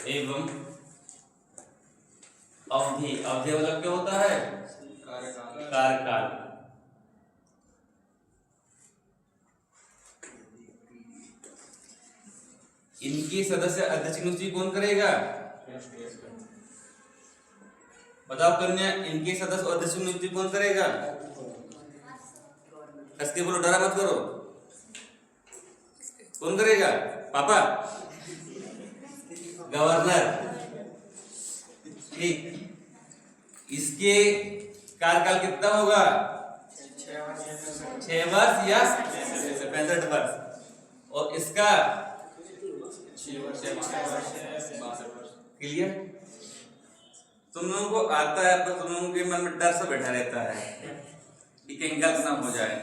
एवं अवधि। अवधि मतलब क्या होता है? कार्यकाल। इनके सदस्य अध्यक्ष की नियुक्ति कौन करेगा? बताओ कन्या, इनके सदस्य और अध्यक्ष की नियुक्ति कौन करेगा? कसके बोलो, डरा मत करो। कौन करेगा? पापा? गवर्नर, ठीक। इसके कार्यकाल कितना होगा? 6 वर्ष या 65 वर्ष। और इसका क्लियर? तुम लोगों को आता है, पर तुम लोगों के मन में डर सा बैठा रहता है कि कहीं गलत ना हो जाए।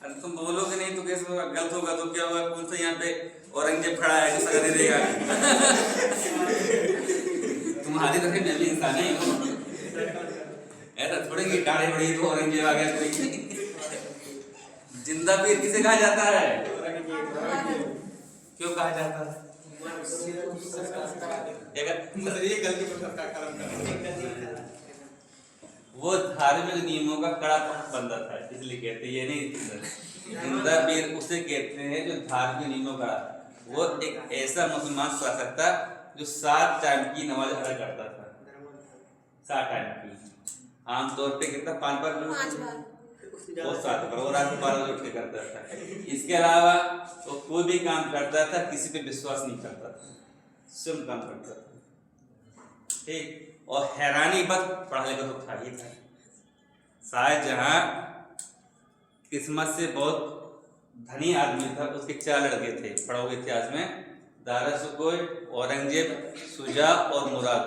अरे तुम बोलोगे नहीं तो कैसे होगा? गलत होगा तो क्या होगा? कौन सा यहाँ पे औरंगजेब खड़ा है जो सजा दे देगा? तुम्हारी तरह मैं भी इंसान ही हूँ। ऐसा थोड़े कि दाढ़ी बड़ी तो औरंगजेब आ गया कोई। जिंदा पीर किसे कहा जाता है? क्यों कहा जाता है? वो धार्मिक नियमों का कड़ा बंदा था, इसलिए कहते ये नहीं। जिंदा पीर उसे कहते हैं जो धार्मिक नियमों का। वो एक ऐसा मुसलमान शासक था जो 7 टाइम की नमाज अदा करता था। 7 टाइम की, आमतौर पे कितना 5 बार वो 7 बार, और रात 12 बजे उठ के करता था। इसके अलावा वो कोई भी काम करता था किसी पे विश्वास नहीं करता था, स्वयं काम करता था, ठीक। और हैरानी बात, पढ़ा लिखा तो था ही था। शाहजहां किस्मत से बहुत धनी आदमी था। उसके 4 लड़के थे, पढ़ोगे इतिहास में, दारा सुकोई, औरंगजेब, शुजा और मुराद।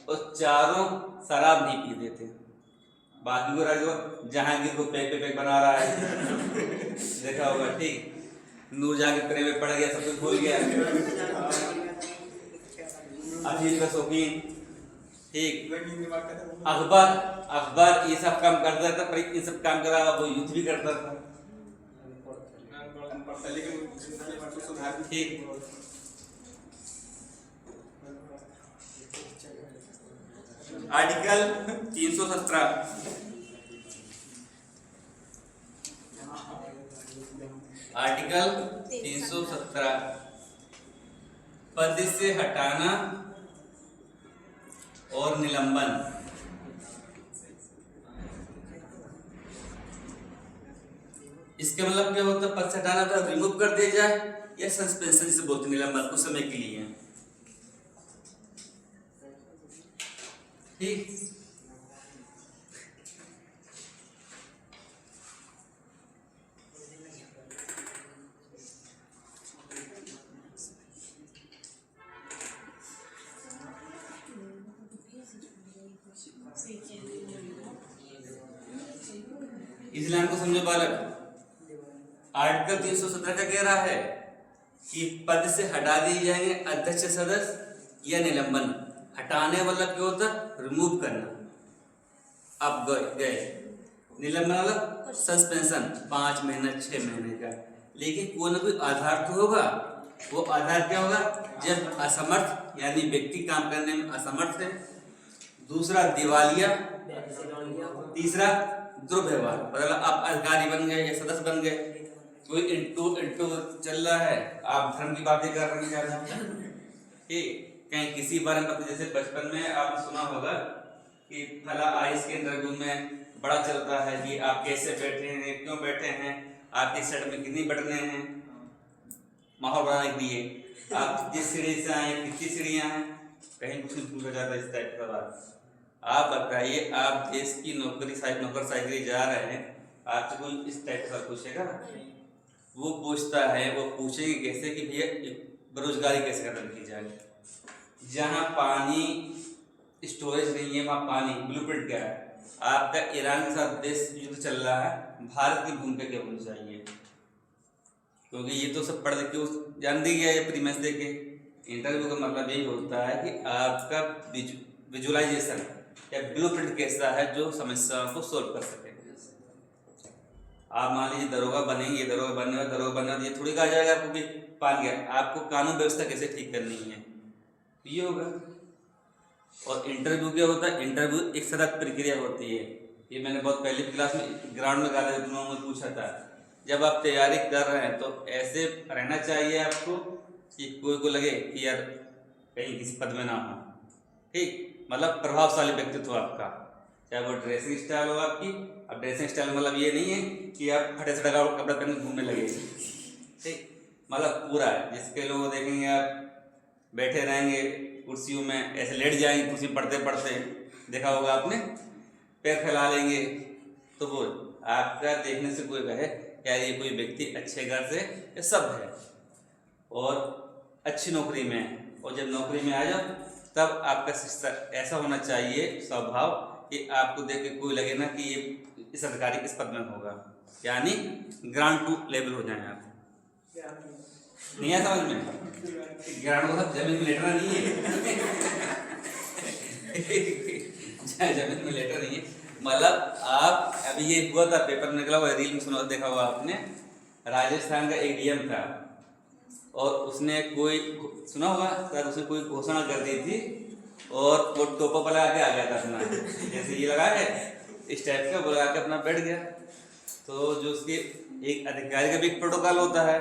और चारों शराब नहीं पीते थे। बाकी को राजो जहांगीर को पैक बना रहा है, देखा होगा, ठीक। नूरजहां प्रेम में पड़ गया, सब कुछ भूल गया। अजीज का शौकीन, ठीक। अखबार ये सब काम करता था, पर इन सब काम करा वो युद्ध भी करता था, ठीक। आर्टिकल 317 आर्टिकल 317 पद से हटाना और निलंबन। इसके मतलब क्या होता है, पद से हटाना था रिमूव कर दिया जाए, या सस्पेंशन जिसे बोलते हैं निलंबन कुछ समय के लिए। ठीक, इस लाइन को समझो बालक। आर्टिकल 317 का कह रहा है कि पद से हटा दिए जाएंगे अध्यक्ष सदस्य या निलंबन। हटाने वाला क्या होता है, रिमूव करना। अब गए निलंबन मतलब सस्पेंशन 5 महीने 6 महीने का, लेकिन कोई ना कोई आधार तो होगा। वो आधार क्या होगा, जब असमर्थ यानी व्यक्ति काम करने में असमर्थ है, दूसरा दिवालिया, तीसरा दुर्व्यवहार, मतलब आप अधिकारी बन गए या सदस्य बन गए, कोई इंटू चल रहा है, आप धर्म की बातें कर रहे हैं ज्यादा, ठीक, कहीं किसी बारे में, जैसे बचपन में आपने सुना होगा कि फला आइस के इंटरव्यू में बड़ा चलता है कि आप कैसे बैठे हैं, क्यों बैठे हैं, आपके शर्ट में कितनी बटनें हैं, माहौल बनाने के लिए, आप किस सीढ़ी से आए, कितनी सीढ़ियां हैं, कहीं कुछ पूछा जाता है इस टाइप का बात। आप बताइए, आप देश की नौकरशाही जा रहे हैं, आपसे कोई इस टाइप का पूछेगा? वो पूछता है, वो पूछेंगे कैसे कि भैया बेरोजगारी कैसे खत्म की जाए। जहाँ पानी स्टोरेज नहीं है वहाँ पानी ब्लूप्रिंट क्या है। आपका ईरान के साथ देश युद्ध चल रहा है, भारत की भूमिका क्या होनी चाहिए, क्योंकि ये तो सब पढ़ के जान दी गया है प्रीमियस दे के। इंटरव्यू का मतलब यही होता है कि आपका विजुअलाइजेशन या ब्लूप्रिंट कैसा है जो समस्याओं को सोल्व कर सके। आप मान लीजिए दरोगा बनेंगे, ये दरोगा बनने ये थोड़ी कहा जाएगा आपको कि पाल गया, आपको कानून व्यवस्था कैसे ठीक करनी है ये होगा। और इंटरव्यू क्या होता है, इंटरव्यू एक सतत प्रक्रिया होती है। ये मैंने बहुत पहले क्लास में ग्राउंड में कहा था, उन्होंने पूछा था, जब आप तैयारी कर रहे हैं तो ऐसे रहना चाहिए आपको कि कोई को लगे कि यार कहीं किसी पद में ना हो, ठीक, मतलब प्रभावशाली व्यक्तित्व आपका, चाहे वो ड्रेसिंग स्टाइल हो आपकी। अब ड्रेसिंग स्टाइल मतलब ये नहीं है कि आप फटे से कपड़ा पहन घूमने लगे, ठीक, मतलब पूरा है। जिसके लोग देखेंगे आप बैठे रहेंगे कुर्सियों में, ऐसे लेट जाएंगे कुर्सी पढ़ते पढ़ते, देखा होगा आपने, पैर फैला लेंगे, तो वो आपका देखने से कोई कहे यार ये कोई व्यक्ति अच्छे घर से ये सब है और अच्छी नौकरी में है। और जब नौकरी में आ जाओ तब आपका ऐसा होना चाहिए स्वभाव कि आपको देख के कोई लगे ना कि ये इस अधिकारी किस पद में होगा, यानी ग्राउंड टू लेवल हो जाए आप। नहीं है समझ में? ग्राउंड मतलब जमीन में लेटना नहीं है जमीन में लेटर नहीं है, मतलब आप अभी ये हुआ था, पेपर में निकला हुआ, रील में सुना देखा हुआ आपने, राजस्थान का एक डीएम था और उसने कोई सुना होगा सर, उसने कोई घोषणा कर दी थी और वो टोपा लगा के आ गया था अपना, जैसे ये लगा है इस टाइप का, वो लगा के अपना बैठ गया। तो जो उसके एक अधिकारी का भी एक प्रोटोकॉल होता है,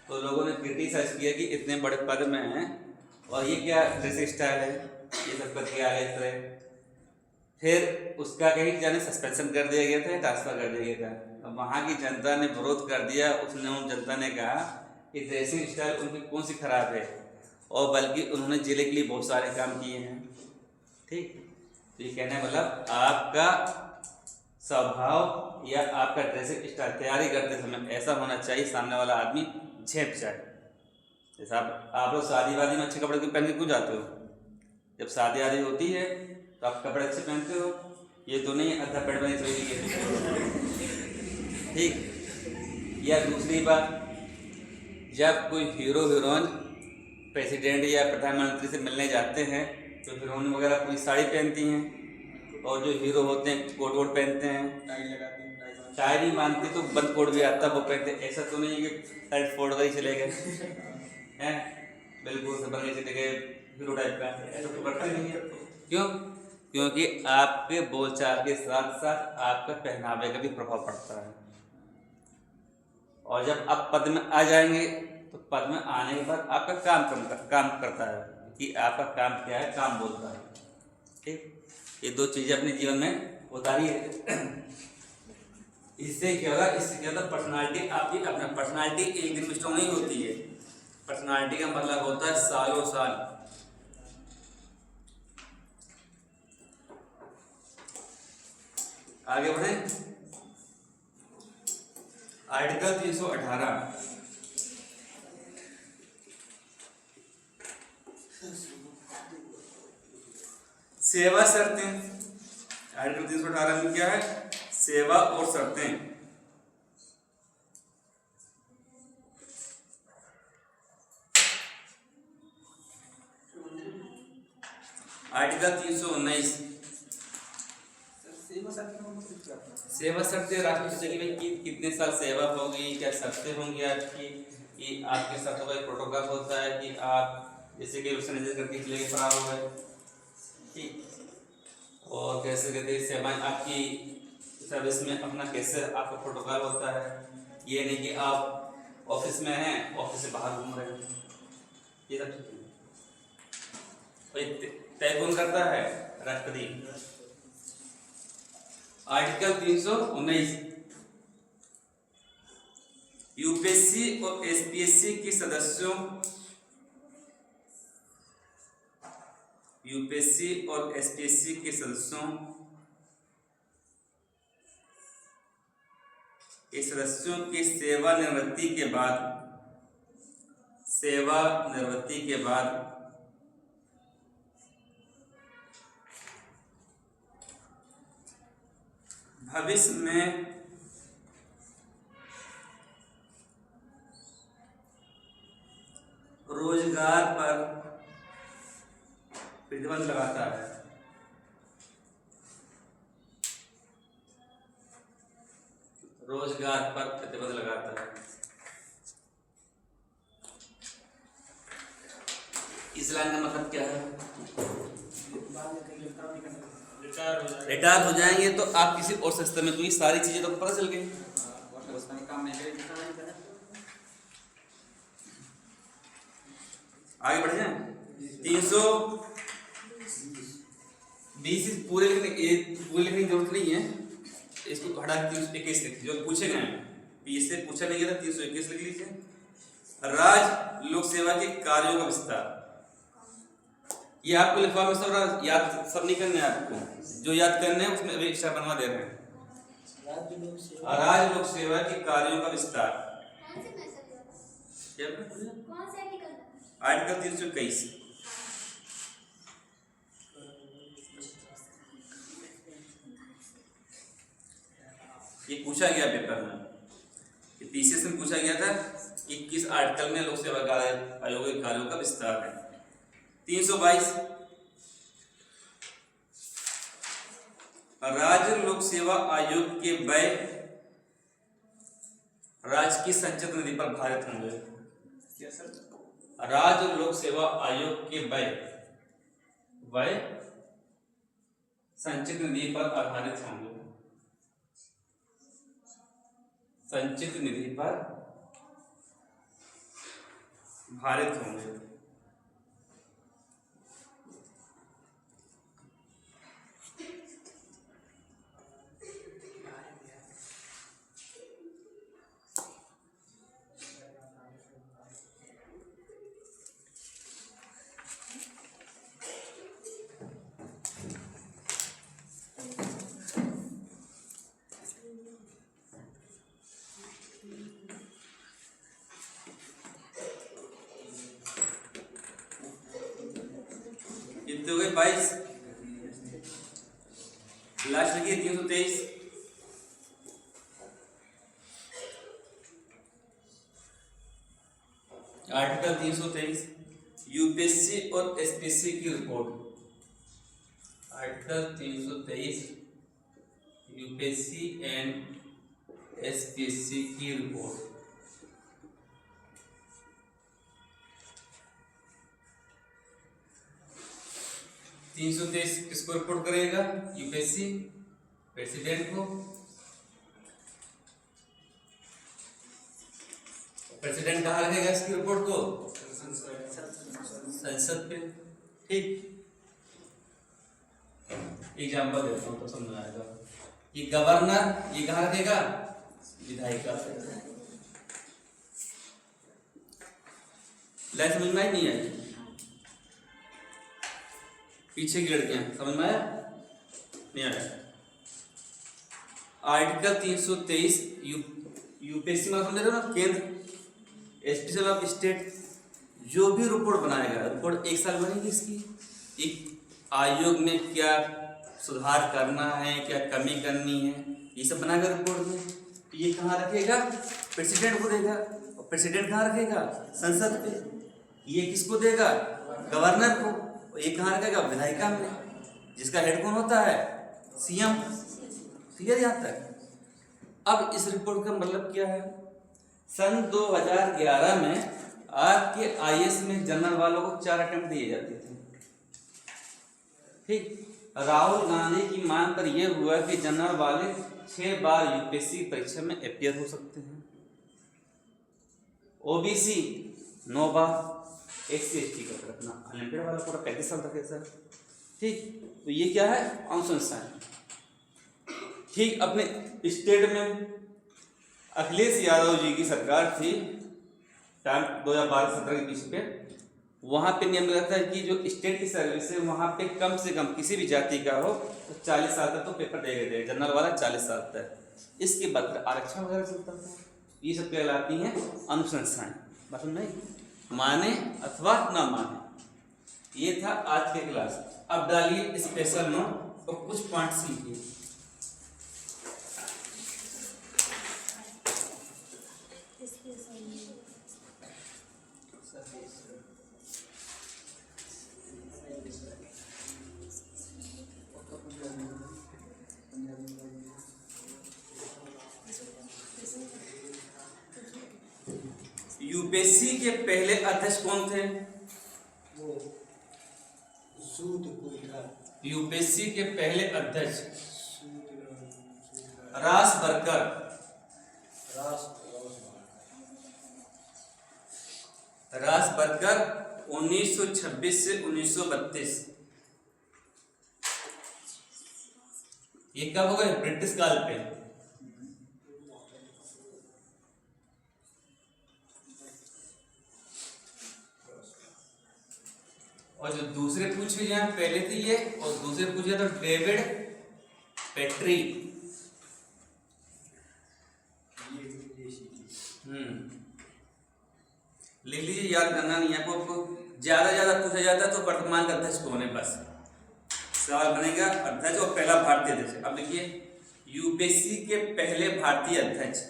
तो लोगों ने क्रिटिसाइज किया कि इतने बड़े पद में हैं और ये क्या ड्रेसिंग स्टाइल है, ये सब करके आ गए इस तरह। फिर उसका कहीं जाने सस्पेंशन कर दिया गया था या ट्रांसफर कर दिया गया था। अब वहाँ की जनता ने विरोध कर दिया, उसने उन जनता ने कहा कि ड्रेसिंग स्टाइल उनकी कौन सी खराब है, और बल्कि उन्होंने जिले के लिए बहुत सारे काम किए हैं, ठीक। तो ये कहने मतलब आपका स्वभाव या आपका ड्रेसिंग स्टाइल तैयारी करते समय ऐसा होना चाहिए सामने वाला आदमी झेप जाए। जैसे आप लोग शादी वादी में अच्छे कपड़े पहन के क्यों जाते हो? जब शादी आदि होती है तो आप कपड़े अच्छे पहनते हो, ये तो नहीं अद्धा पेट में ठीक। या दूसरी बात, जब कोई हीरो हीरोइन प्रेसिडेंट या प्रधानमंत्री से मिलने जाते हैं तो हीरोइन वगैरह पूरी साड़ी पहनती हैं, और जो हीरो होते हैं कोट वोट पहनते हैं, टाई लगाती हैं, टाई नहीं मानते तो बंद कोट भी आता है वो पहनते। ऐसा तो नहीं है कि शर्ट फोड़ कर ही चले गए हैं, बिल्कुल से बन चले गए हीरो टाइप का, ऐसा तो करते नहीं है। क्यों? क्योंकि आपके बोलचाल के साथ साथ आपका पहनावे का भी प्रभाव पड़ता है। और जब आप पद में आ जाएंगे तो पद में आने के बाद आपका काम करता है कि आपका काम क्या है, काम बोलता है, ठीक। ये दो चीज़ें अपने जीवन में उतारी है। इससे क्या होगा, इससे क्या होता है, पर्सनालिटी आपकी अपना पर्सनालिटी एक दिन में स्ट्रॉन्ग नहीं होती है। पर्सनालिटी का मतलब होता है सालों साल। आगे बढ़े, आर्टिकल 318 सेवा शर्तें। आर्टिकल 318 में क्या है, सेवा और शर्तें। आर्टिकल 319 सेवा शर्त में मतलब क्या होता है? सेवा शर्तें राष्ट्रीय सोचेगी भाई कि कितने साल सेवा होगी, क्या शर्तें होंगी आपकी, कि आपके शर्तों का एक प्रोटोकॉल होता है कि आप जैसे कि रूल्स करके चले गए, फरार हो गए, ठीक, और कैसे कहते हैं सेवाएं आपकी सर्विस में अपना कैसे आपका प्रोटोकॉल होता है। ये नहीं कि आप ऑफिस में हैं, ऑफिस से बाहर घूम रहे हैं, ये सब तय कौन करता है, राष्ट्रपति। आर्टिकल 319 यूपीएससी और एसपीएससी के सदस्यों, यूपीएससी और एसपीएससी के सदस्यों की सेवानिवृत्ति के बाद भविष्य में रोजगार पर प्रतिबंध लगाता है। रोजगार पर प्रतिबंध लगाता है। इस लाइन का मतलब क्या है, बाद में कहीं काम नहीं करना, रिटायर हो जाएंगे तो आप किसी और संस्था में, क्योंकि सारी चीजें तो पता चल गई। काम नहीं करेंगे। आगे बढ़ जाए, 320 पूरे लिखने की जरूरत नहीं है, इसको हटा के 321 लिख, जो पूछे गए हैं, इससे पूछा नहीं गया था, 321 लिख लीजिए। राज्य लोक सेवा के कार्यों का विस्तार, ये आपको लिखवा में सब याद सब नहीं करने हैं, आपको जो याद करने हैं उसमें अभी एक्स्ट्रा बनवा दे रहे हैं। राज्य लोक सेवा के कार्यों का विस्तार, कौन से में सर होगा? क्या कौन से आर्टिकल में? आर्टिकल 321। ये पूछा गया पेपर में, ये पीसीएस में पूछा गया था कि किस आर्टिकल में लोक सेवा आयोग के कार्यों का विस्तार है। 322 राज्य लोक सेवा आयोग के व्यय राज्य की संचित निधि पर भारित होंगे। क्या सर? राज्य लोक सेवा आयोग के व्यय संचित निधि पर आधारित होंगे। संचित निधि पर भारित होंगे। कितने हो गए, 22। लास्ट लिखिए 323। आर्टिकल 323 यूपीएससी और एसपीएससी की report. Article 323 UPSC and SPSC की रिपोर्ट। तीन सौ 323 किसको रिपोर्ट करेगा, यूपीएससी प्रेसिडेंट को। प्रेसिडेंट कहाँ रखेगा इसकी रिपोर्ट को, संसद पे, ठीक। एग्जाम्पल देता हूँ तो समझ आएगा। ये गवर्नर, ये कहाँ रखेगा, विधायिका। लाइन समझ में आई नहीं आई? पीछे की लड़कियां समझ में आया नहीं आया? आर्टिकल 323 यूपीएससी में समझ रहे हो ना, केंद्र एसपीसी ऑफ स्टेट जो भी रिपोर्ट बनाएगा, रिपोर्ट एक साल बनेगी इसकी, एक आयोग में क्या सुधार करना है, क्या कमी करनी है, ये सब बनाएगा रिपोर्ट में। तो ये कहाँ रखेगा, प्रेसिडेंट को देगा। और प्रेसिडेंट कहाँ रखेगा, संसद पे। ये किसको देगा, गवर्नर को। और ये कहाँ रखेगा, विधायिका में, जिसका हेड कौन होता है, सीएम। क्लियर यहाँ तक? अब इस रिपोर्ट का मतलब क्या है, सन 2011 में आज के आईएएस में जनरल वालों को 4 अटेम्प्ट दिए जाते थे। ठीक, राहुल गांधी की मांग पर यह हुआ कि जनरल वाले 6 बार यूपीएससी परीक्षा में अपियर हो सकते हैं, ओबीसी 9 बार, एससी एसटी का रखना, अनलिमिटेड वाला पूरा 35 साल तक है सर। ठीक, तो ये क्या है, अनुशंसाएं। ठीक, अपने स्टेट में अखिलेश यादव जी की सरकार थी टाइम 2012-17 के बीच पे, वहाँ पे नियम रहता है कि जो स्टेट की सर्विस है वहाँ पे कम से कम किसी भी जाति का हो तो 40 साल तक तो पेपर देगा, जनरल वाला 40 साल तक। इसके बाद आरक्षण वगैरह चलता था। ये सब कहलाती हैं अनुशंसाएं। बात नहीं, माने अथवा ना माने। ये था आज के क्लास। अब डालिए स्पेशल नोट और कुछ पॉइंट सीखिए। यूपीएससी के पहले अध्यक्ष कौन थे? वो सूद कोई था। यूपीएससी के पहले अध्यक्ष रास बरकर। रास बरकर 1926 से 1932। ये कब हो गए, ब्रिटिश काल पे। और जो दूसरे पूछे जाए, पहले थे ये, और दूसरे पूछे तो डेविड पेट्री। लिख लीजिए, याद करना नहीं है आपको। ज्यादा पूछा जाता है तो वर्तमान का अध्यक्ष कौन है, बस सवाल बनेगा अध्यक्ष और पहला भारतीय अध्यक्ष। अब देखिए, यूपीएससी के पहले भारतीय अध्यक्ष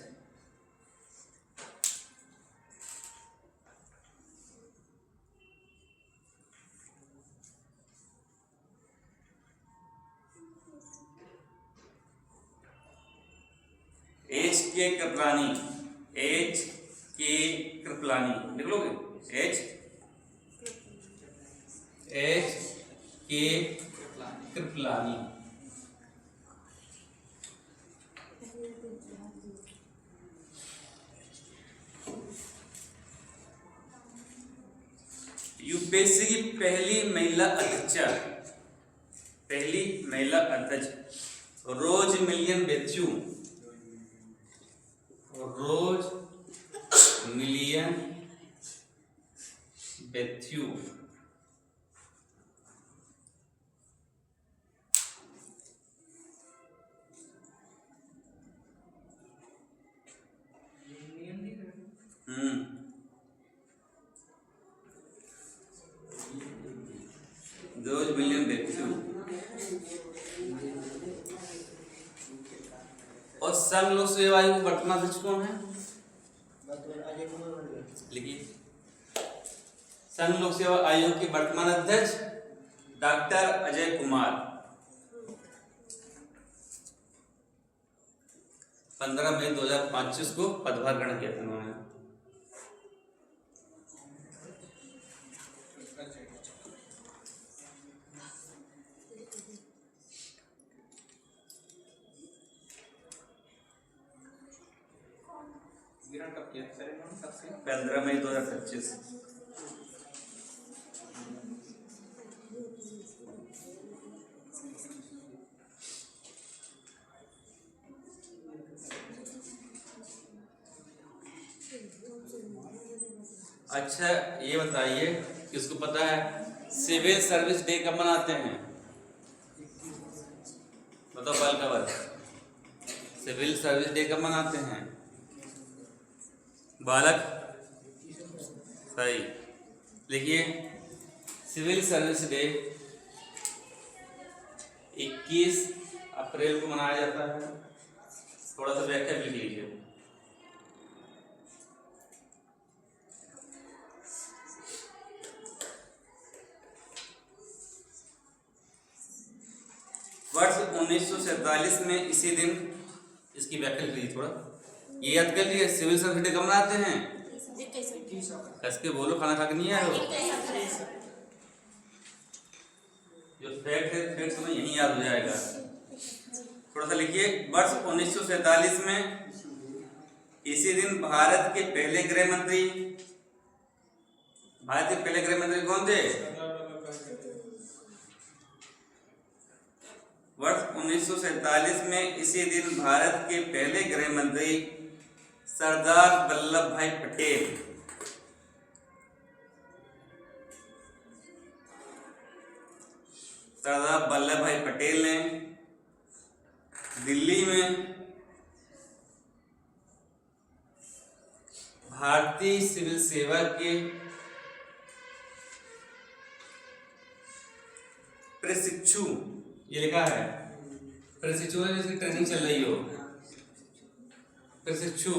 H.K. कृपलानी। H.K. कृपलानी लिख लोगे, H.K. कृपलानी। यूपीएससी की पहली महिला अध्यक्ष रोज मिलियन बेथ्यू। रोज मिलियन बेथ्यू। रोज मिलियन बेथ्यू। और संघ लोक सेवा आयोग वर्तमान अध्यक्ष कौन है, लिखिए। संघ लोक सेवा आयोग के वर्तमान अध्यक्ष डॉक्टर अजय कुमार। 15 मई 2025 को पदभार ग्रहण किया था उन्होंने। गिरण कब किया सर इन्होंने, कब से? 15 मई 2025। अच्छा ये बताइए, किसको पता है सिविल सर्विस डे कब मनाते हैं? बताओ बाल कवर, सिविल सर्विस डे कब मनाते हैं? बालक सही लिखिए। सिविल सर्विस डे 21 अप्रैल को मनाया जाता है। थोड़ा सा व्याख्या लिख लीजिए। वर्ष 1947 में इसी दिन, इसकी व्याख्या लिख लीजिए थोड़ा, ये याद कर लीजिए। सिविल सर्विस डे कब मनाते हैं? कस के बोलो, खाना खा के नहीं आए हो? जो फैक्ट है फैक्ट तुम्हें यहीं याद हो जाएगा। थोड़ा सा लिखिए। वर्ष 1947 में इसी दिन भारत के पहले गृह मंत्री, भारत के पहले गृह मंत्री कौन थे? वर्ष 1947 में इसी दिन भारत के पहले गृह मंत्री सरदार वल्लभ भाई पटेल ने दिल्ली में भारतीय सिविल सेवा के प्रशिक्षु, ये लिखा है प्रशिक्षु है, जिसकी ट्रेनिंग चल रही हो, प्रशिक्षु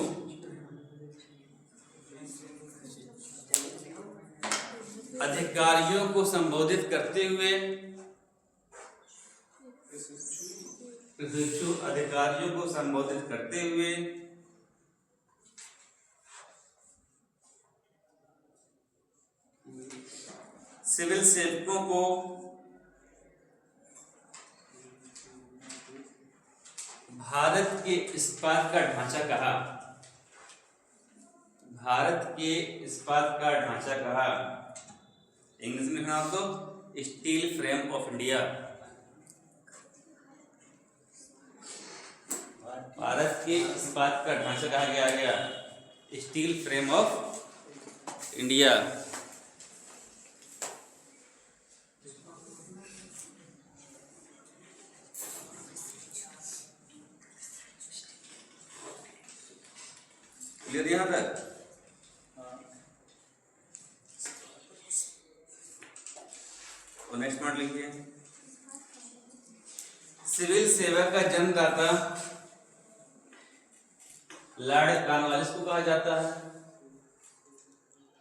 अधिकारियों को संबोधित करते हुए, प्रशिक्षु अधिकारियों को संबोधित करते हुए सिविल सेवकों को भारत के इस्पात का ढांचा कहा, भारत के इस्पात का ढांचा कहा। इंग्लिश में लिखना तो steel frame of India. Bharat के इस्पात का ढांचा कहा गया steel frame of India. Clear यहां तक? और नेक्स्ट पॉइंट लिखिए। सिविल सेवा का जन्मदाता लॉर्ड कॉर्नवालिस को कहा जाता है।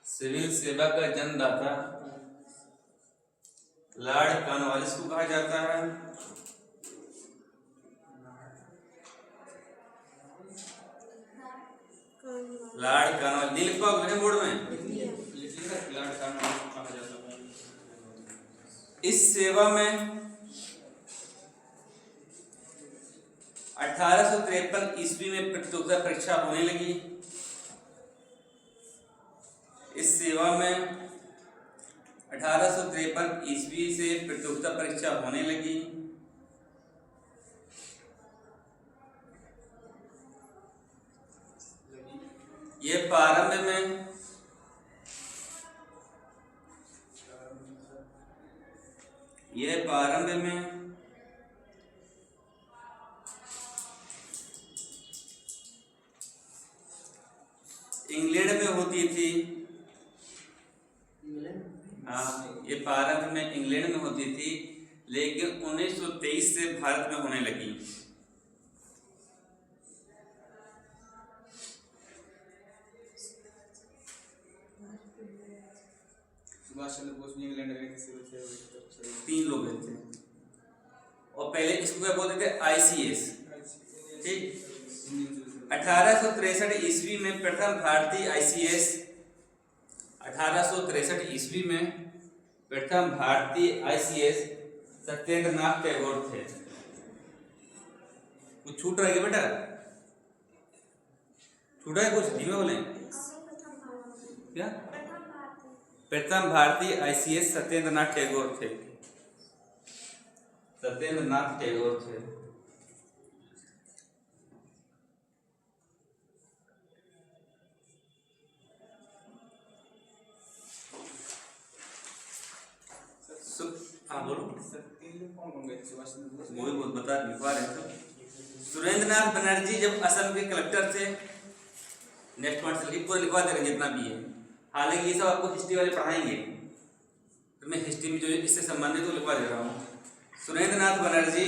सिविल सेवा का जन्मदाता लॉर्ड कॉर्नवालिस को कहा जाता है। लॉर्ड कॉर्नवालिस नहीं लिख पाओगे बोर्ड में? लॉर्ड कॉर्नवालिस को कहा जाता है। इस सेवा में 1853 ईस्वी में प्रतियोगिता परीक्षा होने लगी। इस सेवा में 1853 ईस्वी से प्रतियोगिता परीक्षा होने लगी। ये प्रारंभ में इंग्लैंड में होती थी। हाँ, ये प्रारंभ में इंग्लैंड में होती थी, लेकिन 1923 से भारत में होने लगी। सुभाष चंद्र बोस भी इंग्लैंड गए थे सिविल सेवा। 3 लोग गए थे। और पहले इसको क्या बोलते थे? ICS। ठीक। 1863 ईस्वी में प्रथम भारतीय ICS, 1863 ईस्वी में प्रथम भारतीय ICS सत्येंद्र नाथ टैगोर थे। कुछ छूट रहा है बेटा? छूटा है कुछ? धीमे बोले क्या? प्रथम भारतीय ICS सत्येंद्र नाथ टैगोर थे। सत्येंद्र नाथ टैगोर थे। हाँ बोलो। सर 3 लोग कौन कौन गए थे? सुभाष चंद्र बोस, वो भी बहुत बता लिखवा रहे थे। सुरेंद्रनाथ बनर्जी जब असम के कलेक्टर थे, नेक्स्ट पॉइंट से पूरा लिखवा दे रहे जितना भी है। हालांकि ये सब आपको हिस्ट्री वाले पढ़ाएंगे, तो मैं हिस्ट्री में जो इससे संबंधित तो लिखवा दे रहा हूँ। सुरेंद्रनाथ बनर्जी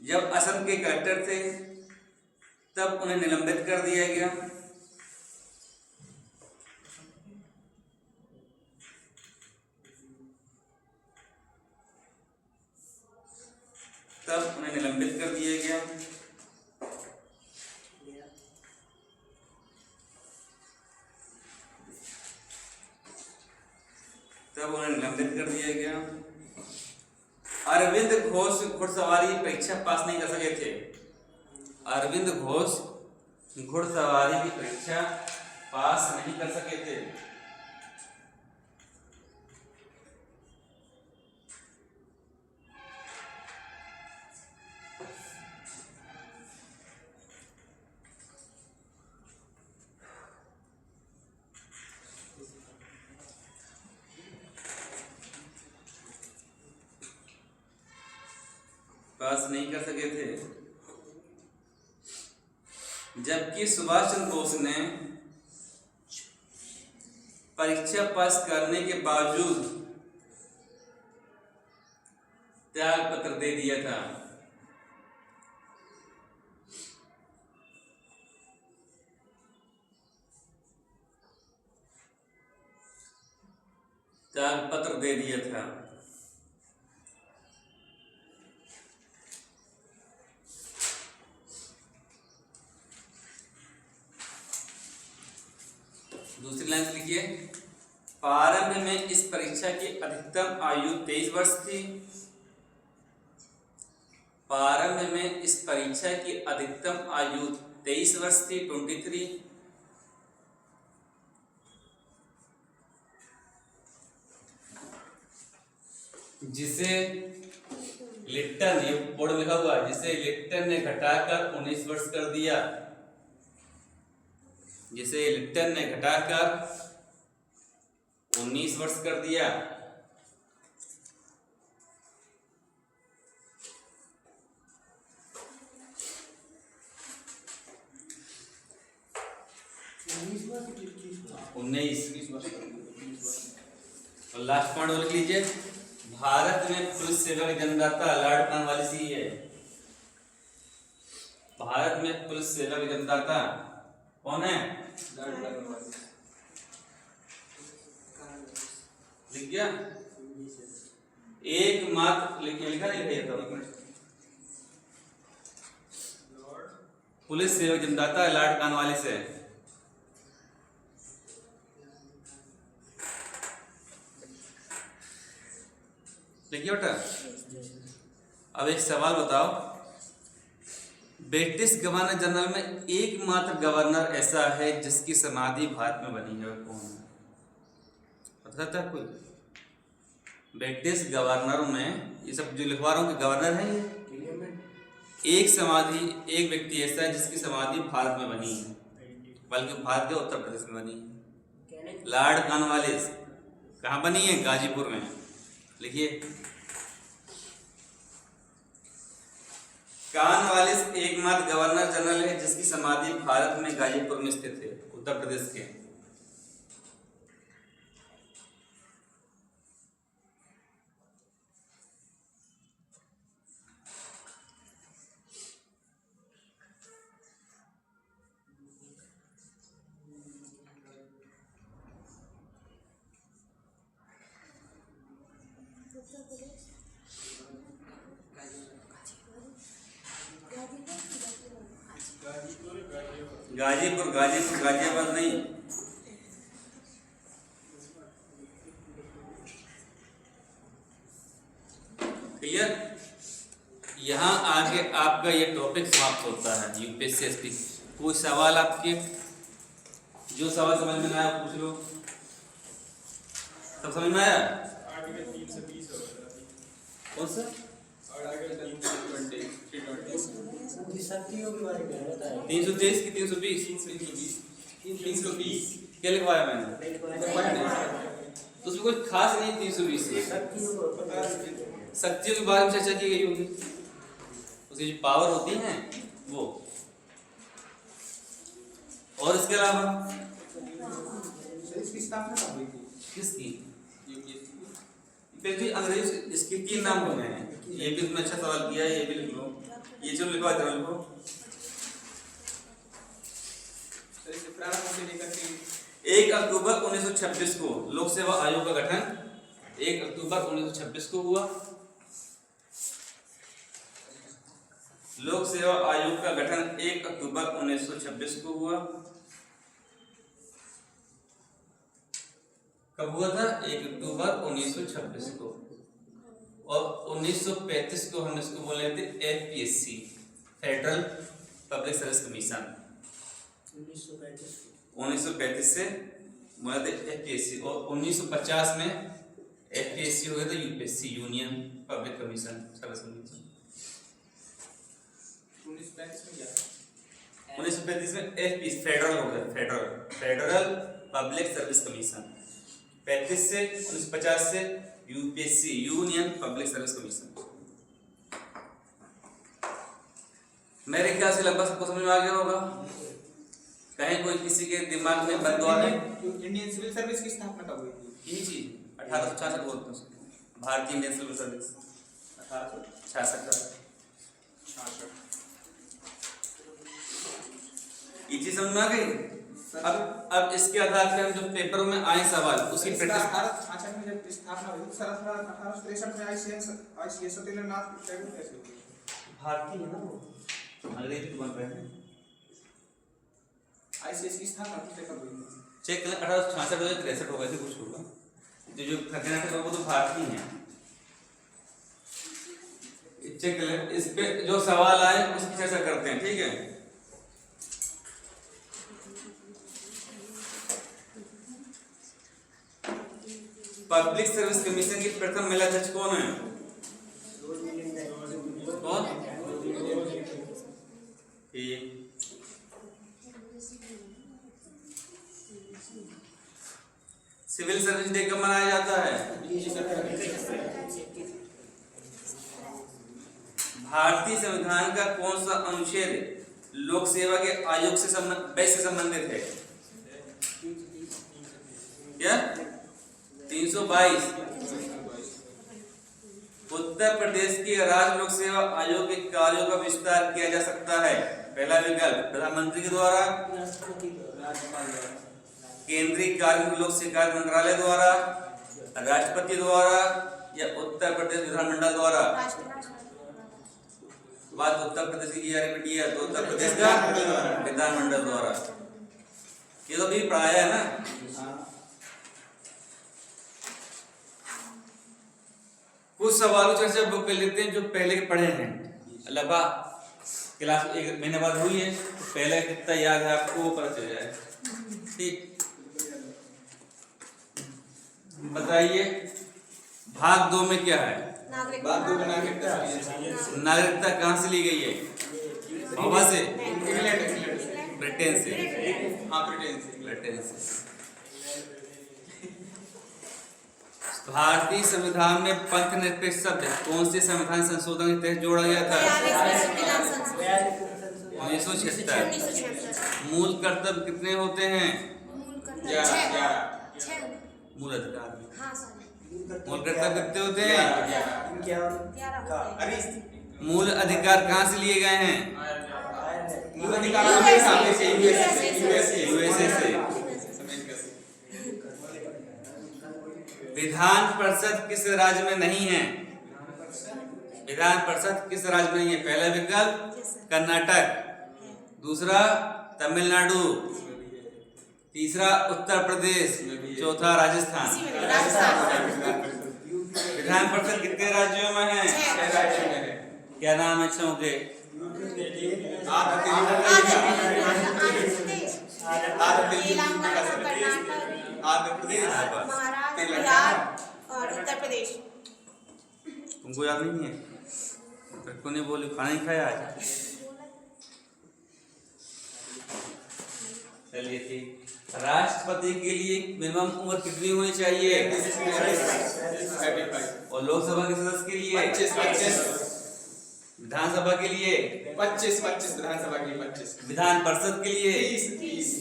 जब असम के कलेक्टर थे तब उन्हें निलंबित कर दिया गया। तब उन्हें निलंबित कर दिया गया। तब उन्हें निलंबित कर दिया गया। अरविंद घोष घुड़सवारी परीक्षा पास नहीं कर सके थे। अरविंद घोष घुड़सवारी की परीक्षा पास नहीं कर सके थे। पास नहीं कर सके थे। जबकि सुभाष चंद्र बोस ने परीक्षा पास करने के बावजूद त्याग पत्र दे दिया था। त्याग पत्र दे दिया था। दूसरी लाइन से लिखिए, प्रारंभ में इस परीक्षा की अधिकतम आयु 23 वर्ष थी। प्रारंभ में इस परीक्षा की अधिकतम आयु 23 वर्ष थी, 23। जिसे लिट्टन, ये बोर्ड में लिखा हुआ है, जिसे लिट्टन ने घटाकर 19 वर्ष कर दिया। जिसे लिट्टन ने घटाकर 19 वर्ष कर दिया। उन्नीस। और लास्ट पॉइंट लिख लीजिए, भारत में पुलिस सेवा के जन्मदाता लॉर्ड कॉर्नवालिस ही है। भारत में पुलिस सेवा के जन्मदाता कौन है? लिख गया? एकमात्र लिखा नहीं भैया तो पुलिस सेवा के जन्मदाता लॉर्ड कॉर्नवालिस है। देखिए बेटा, अब एक सवाल बताओ, ब्रिटिश गवर्नर जनरल में एकमात्र गवर्नर ऐसा है जिसकी समाधि भारत में बनी है, कौन है? पता था कोई? ब्रिटिश गवर्नर में, ये सब जो लिखवा रहा हूँ कि गवर्नर है ये, एक समाधि, एक व्यक्ति ऐसा है जिसकी समाधि भारत में बनी है, बल्कि भारत के उत्तर प्रदेश में बनी है। Lord Cornwallis. कहाँ बनी है? गाजीपुर में। लिखिए, कॉर्नवालिस एकमात्र गवर्नर जनरल है जिसकी समाधि भारत में गाजीपुर में स्थित है, उत्तर प्रदेश के। गाजीपुर, गाजीपुर, गाजियाबाद नहीं। क्लियर? यहाँ आगे आपका ये टॉपिक समाप्त होता है, यूपीएससी एसपी। कोई सवाल आपके? जो सवाल समझ में ना आया पूछ लो। सब समझ में आया? आर्टिकल 320 कौन सा? आर्टिकल 320 शक्तियों के बारे में बताया। 323 की 320? 320 क्या लिखवाया मैंने? तो उसमें कोई खास नहीं 320 में। शक्तियों के बारे में चर्चा की गई होगी, उसकी जो पावर होती है वो। और इसके अलावा इसकी स्थापना कब हुई थी? किसकी? यूपीएससी की? फिर भी अंग्रेजी इसके 3 नाम बने हैं। ये भी तुमने अच्छा सवाल किया है, ये भी लिख लो, ये जो लिखवा दे लिखो। सर इसके प्रारंभ से लेकर के 1 अक्टूबर 1926 को लोक सेवा आयोग का गठन 1 अक्टूबर 1926 को हुआ। लोक सेवा आयोग का गठन 1 अक्टूबर 1926 को हुआ। कब हुआ था? 1 अक्टूबर 1926 को। और 1935 को हम इसको बोले थे FPSC, federal public service commission. 1935 से बोला था FPSC, और 1950 में FPSC हो गया था UPSC, union public commission service commission. 1935 में क्या? 1935 में FPSC फेडरल हो गया, फेडरल पब्लिक सर्विस कमीशन। 35 से 1950 से UPSC, union public service commission. मेरे ख्याल से लगभग सबको समझ में आ गया होगा। कहीं कोई किसी के दिमाग में बंदवा है? इंडियन सिविल सर्विस की स्थापना कब हुई थी? यही चीज 1866 बोलते हैं उसको, भारतीय इंडियन सिविल सर्विस 1866। 1866। ये चीज समझ में आ गई। अब इसके आधार पर हम जो पेपर में आए सवाल उसकी प्रैक्टिस। 1866 में जब स्थापना हुई सर 1863 में आईसीएस सत्येंद्रनाथ टैगोर कैसे हुए? भारतीय है ना वो, अंग्रेजी तो बन रहे हैं। आईसीएस की स्थापना कब हुई थी? चेक करें, 1866 या 63 हो गए थे, कुछ होगा। जो कर्नाटक है वो तो भारतीय हैं। चेक करें, इस पे जो सवाल आए उसकी चर्चा करते हैं, ठीक है। पब्लिक सर्विस कमीशन की प्रथम महिला अध्यक्ष कौन है? कौन? सिविल सर्विस डे कब मनाया जाता है? भारतीय संविधान का कौन सा अनुच्छेद लोक सेवा के आयोग से संबंधित है? क्या? 322। उत्तर प्रदेश के राज्य लोक सेवा आयोग के कार्यों का विस्तार किया जा सकता है। पहला विकल्प प्रधानमंत्री के द्वारा, केंद्रीय कार्मिक लोक शिकायत मंत्रालय द्वारा, राष्ट्रपति द्वारा, या उत्तर प्रदेश विधानमंडल द्वारा। बात उत्तर प्रदेश की जा रही है, तो उत्तर प्रदेश का विधानमंडल द्वारा। ये तो भी पढ़ाया है ना। कुछ सवालों चर्चा बुक कर लेते हैं जो पहले के पढ़े हैं। लगभग क्लास 1 महीने बाद हुई है, तो पहले कितना याद है आपको वो पता चल जाए। ठीक, बताइए भाग 2 में क्या है? भाग 2 में नागरिकता कहाँ से ली गई है? वहां से, इंग्लैंड ब्रिटेन से। हाँ ब्रिटेन से। भारतीय संविधान में पंथ निरपेक्ष शब्द कौन से संविधान संशोधन के तहत जोड़ा गया था? 1976। मूल कर्तव्य कितने होते हैं? मूल अधिकार। मूल कर्तव्य कितने होते हैं? मूल अधिकार कहाँ से लिए गए हैं? यूएसए से। विधान परिषद किस राज्य में नहीं है? विधान परिषद किस राज्य में नहीं है? पहला विकल्प कर्नाटक, दूसरा तमिलनाडु, तीसरा उत्तर प्रदेश, चौथा राजस्थान। विधान परिषद कितने राज्यों में है? 6 राज्यों में है। क्या नाम है छह के? आंध्र प्रदेश, महाराष्ट्र, बिहार और उत्तर प्रदेश। तुमको याद नहीं है? फिर क्यों नहीं बोले? खाना नहीं खाया आज? चलिए ठीक। राष्ट्रपति के लिए मिनिमम उम्र कितनी होनी चाहिए? 35 और लोकसभा के सदस्य के लिए 25 विधानसभा के लिए 25 विधानसभा के लिए 25 विधान परिषद के लिए 30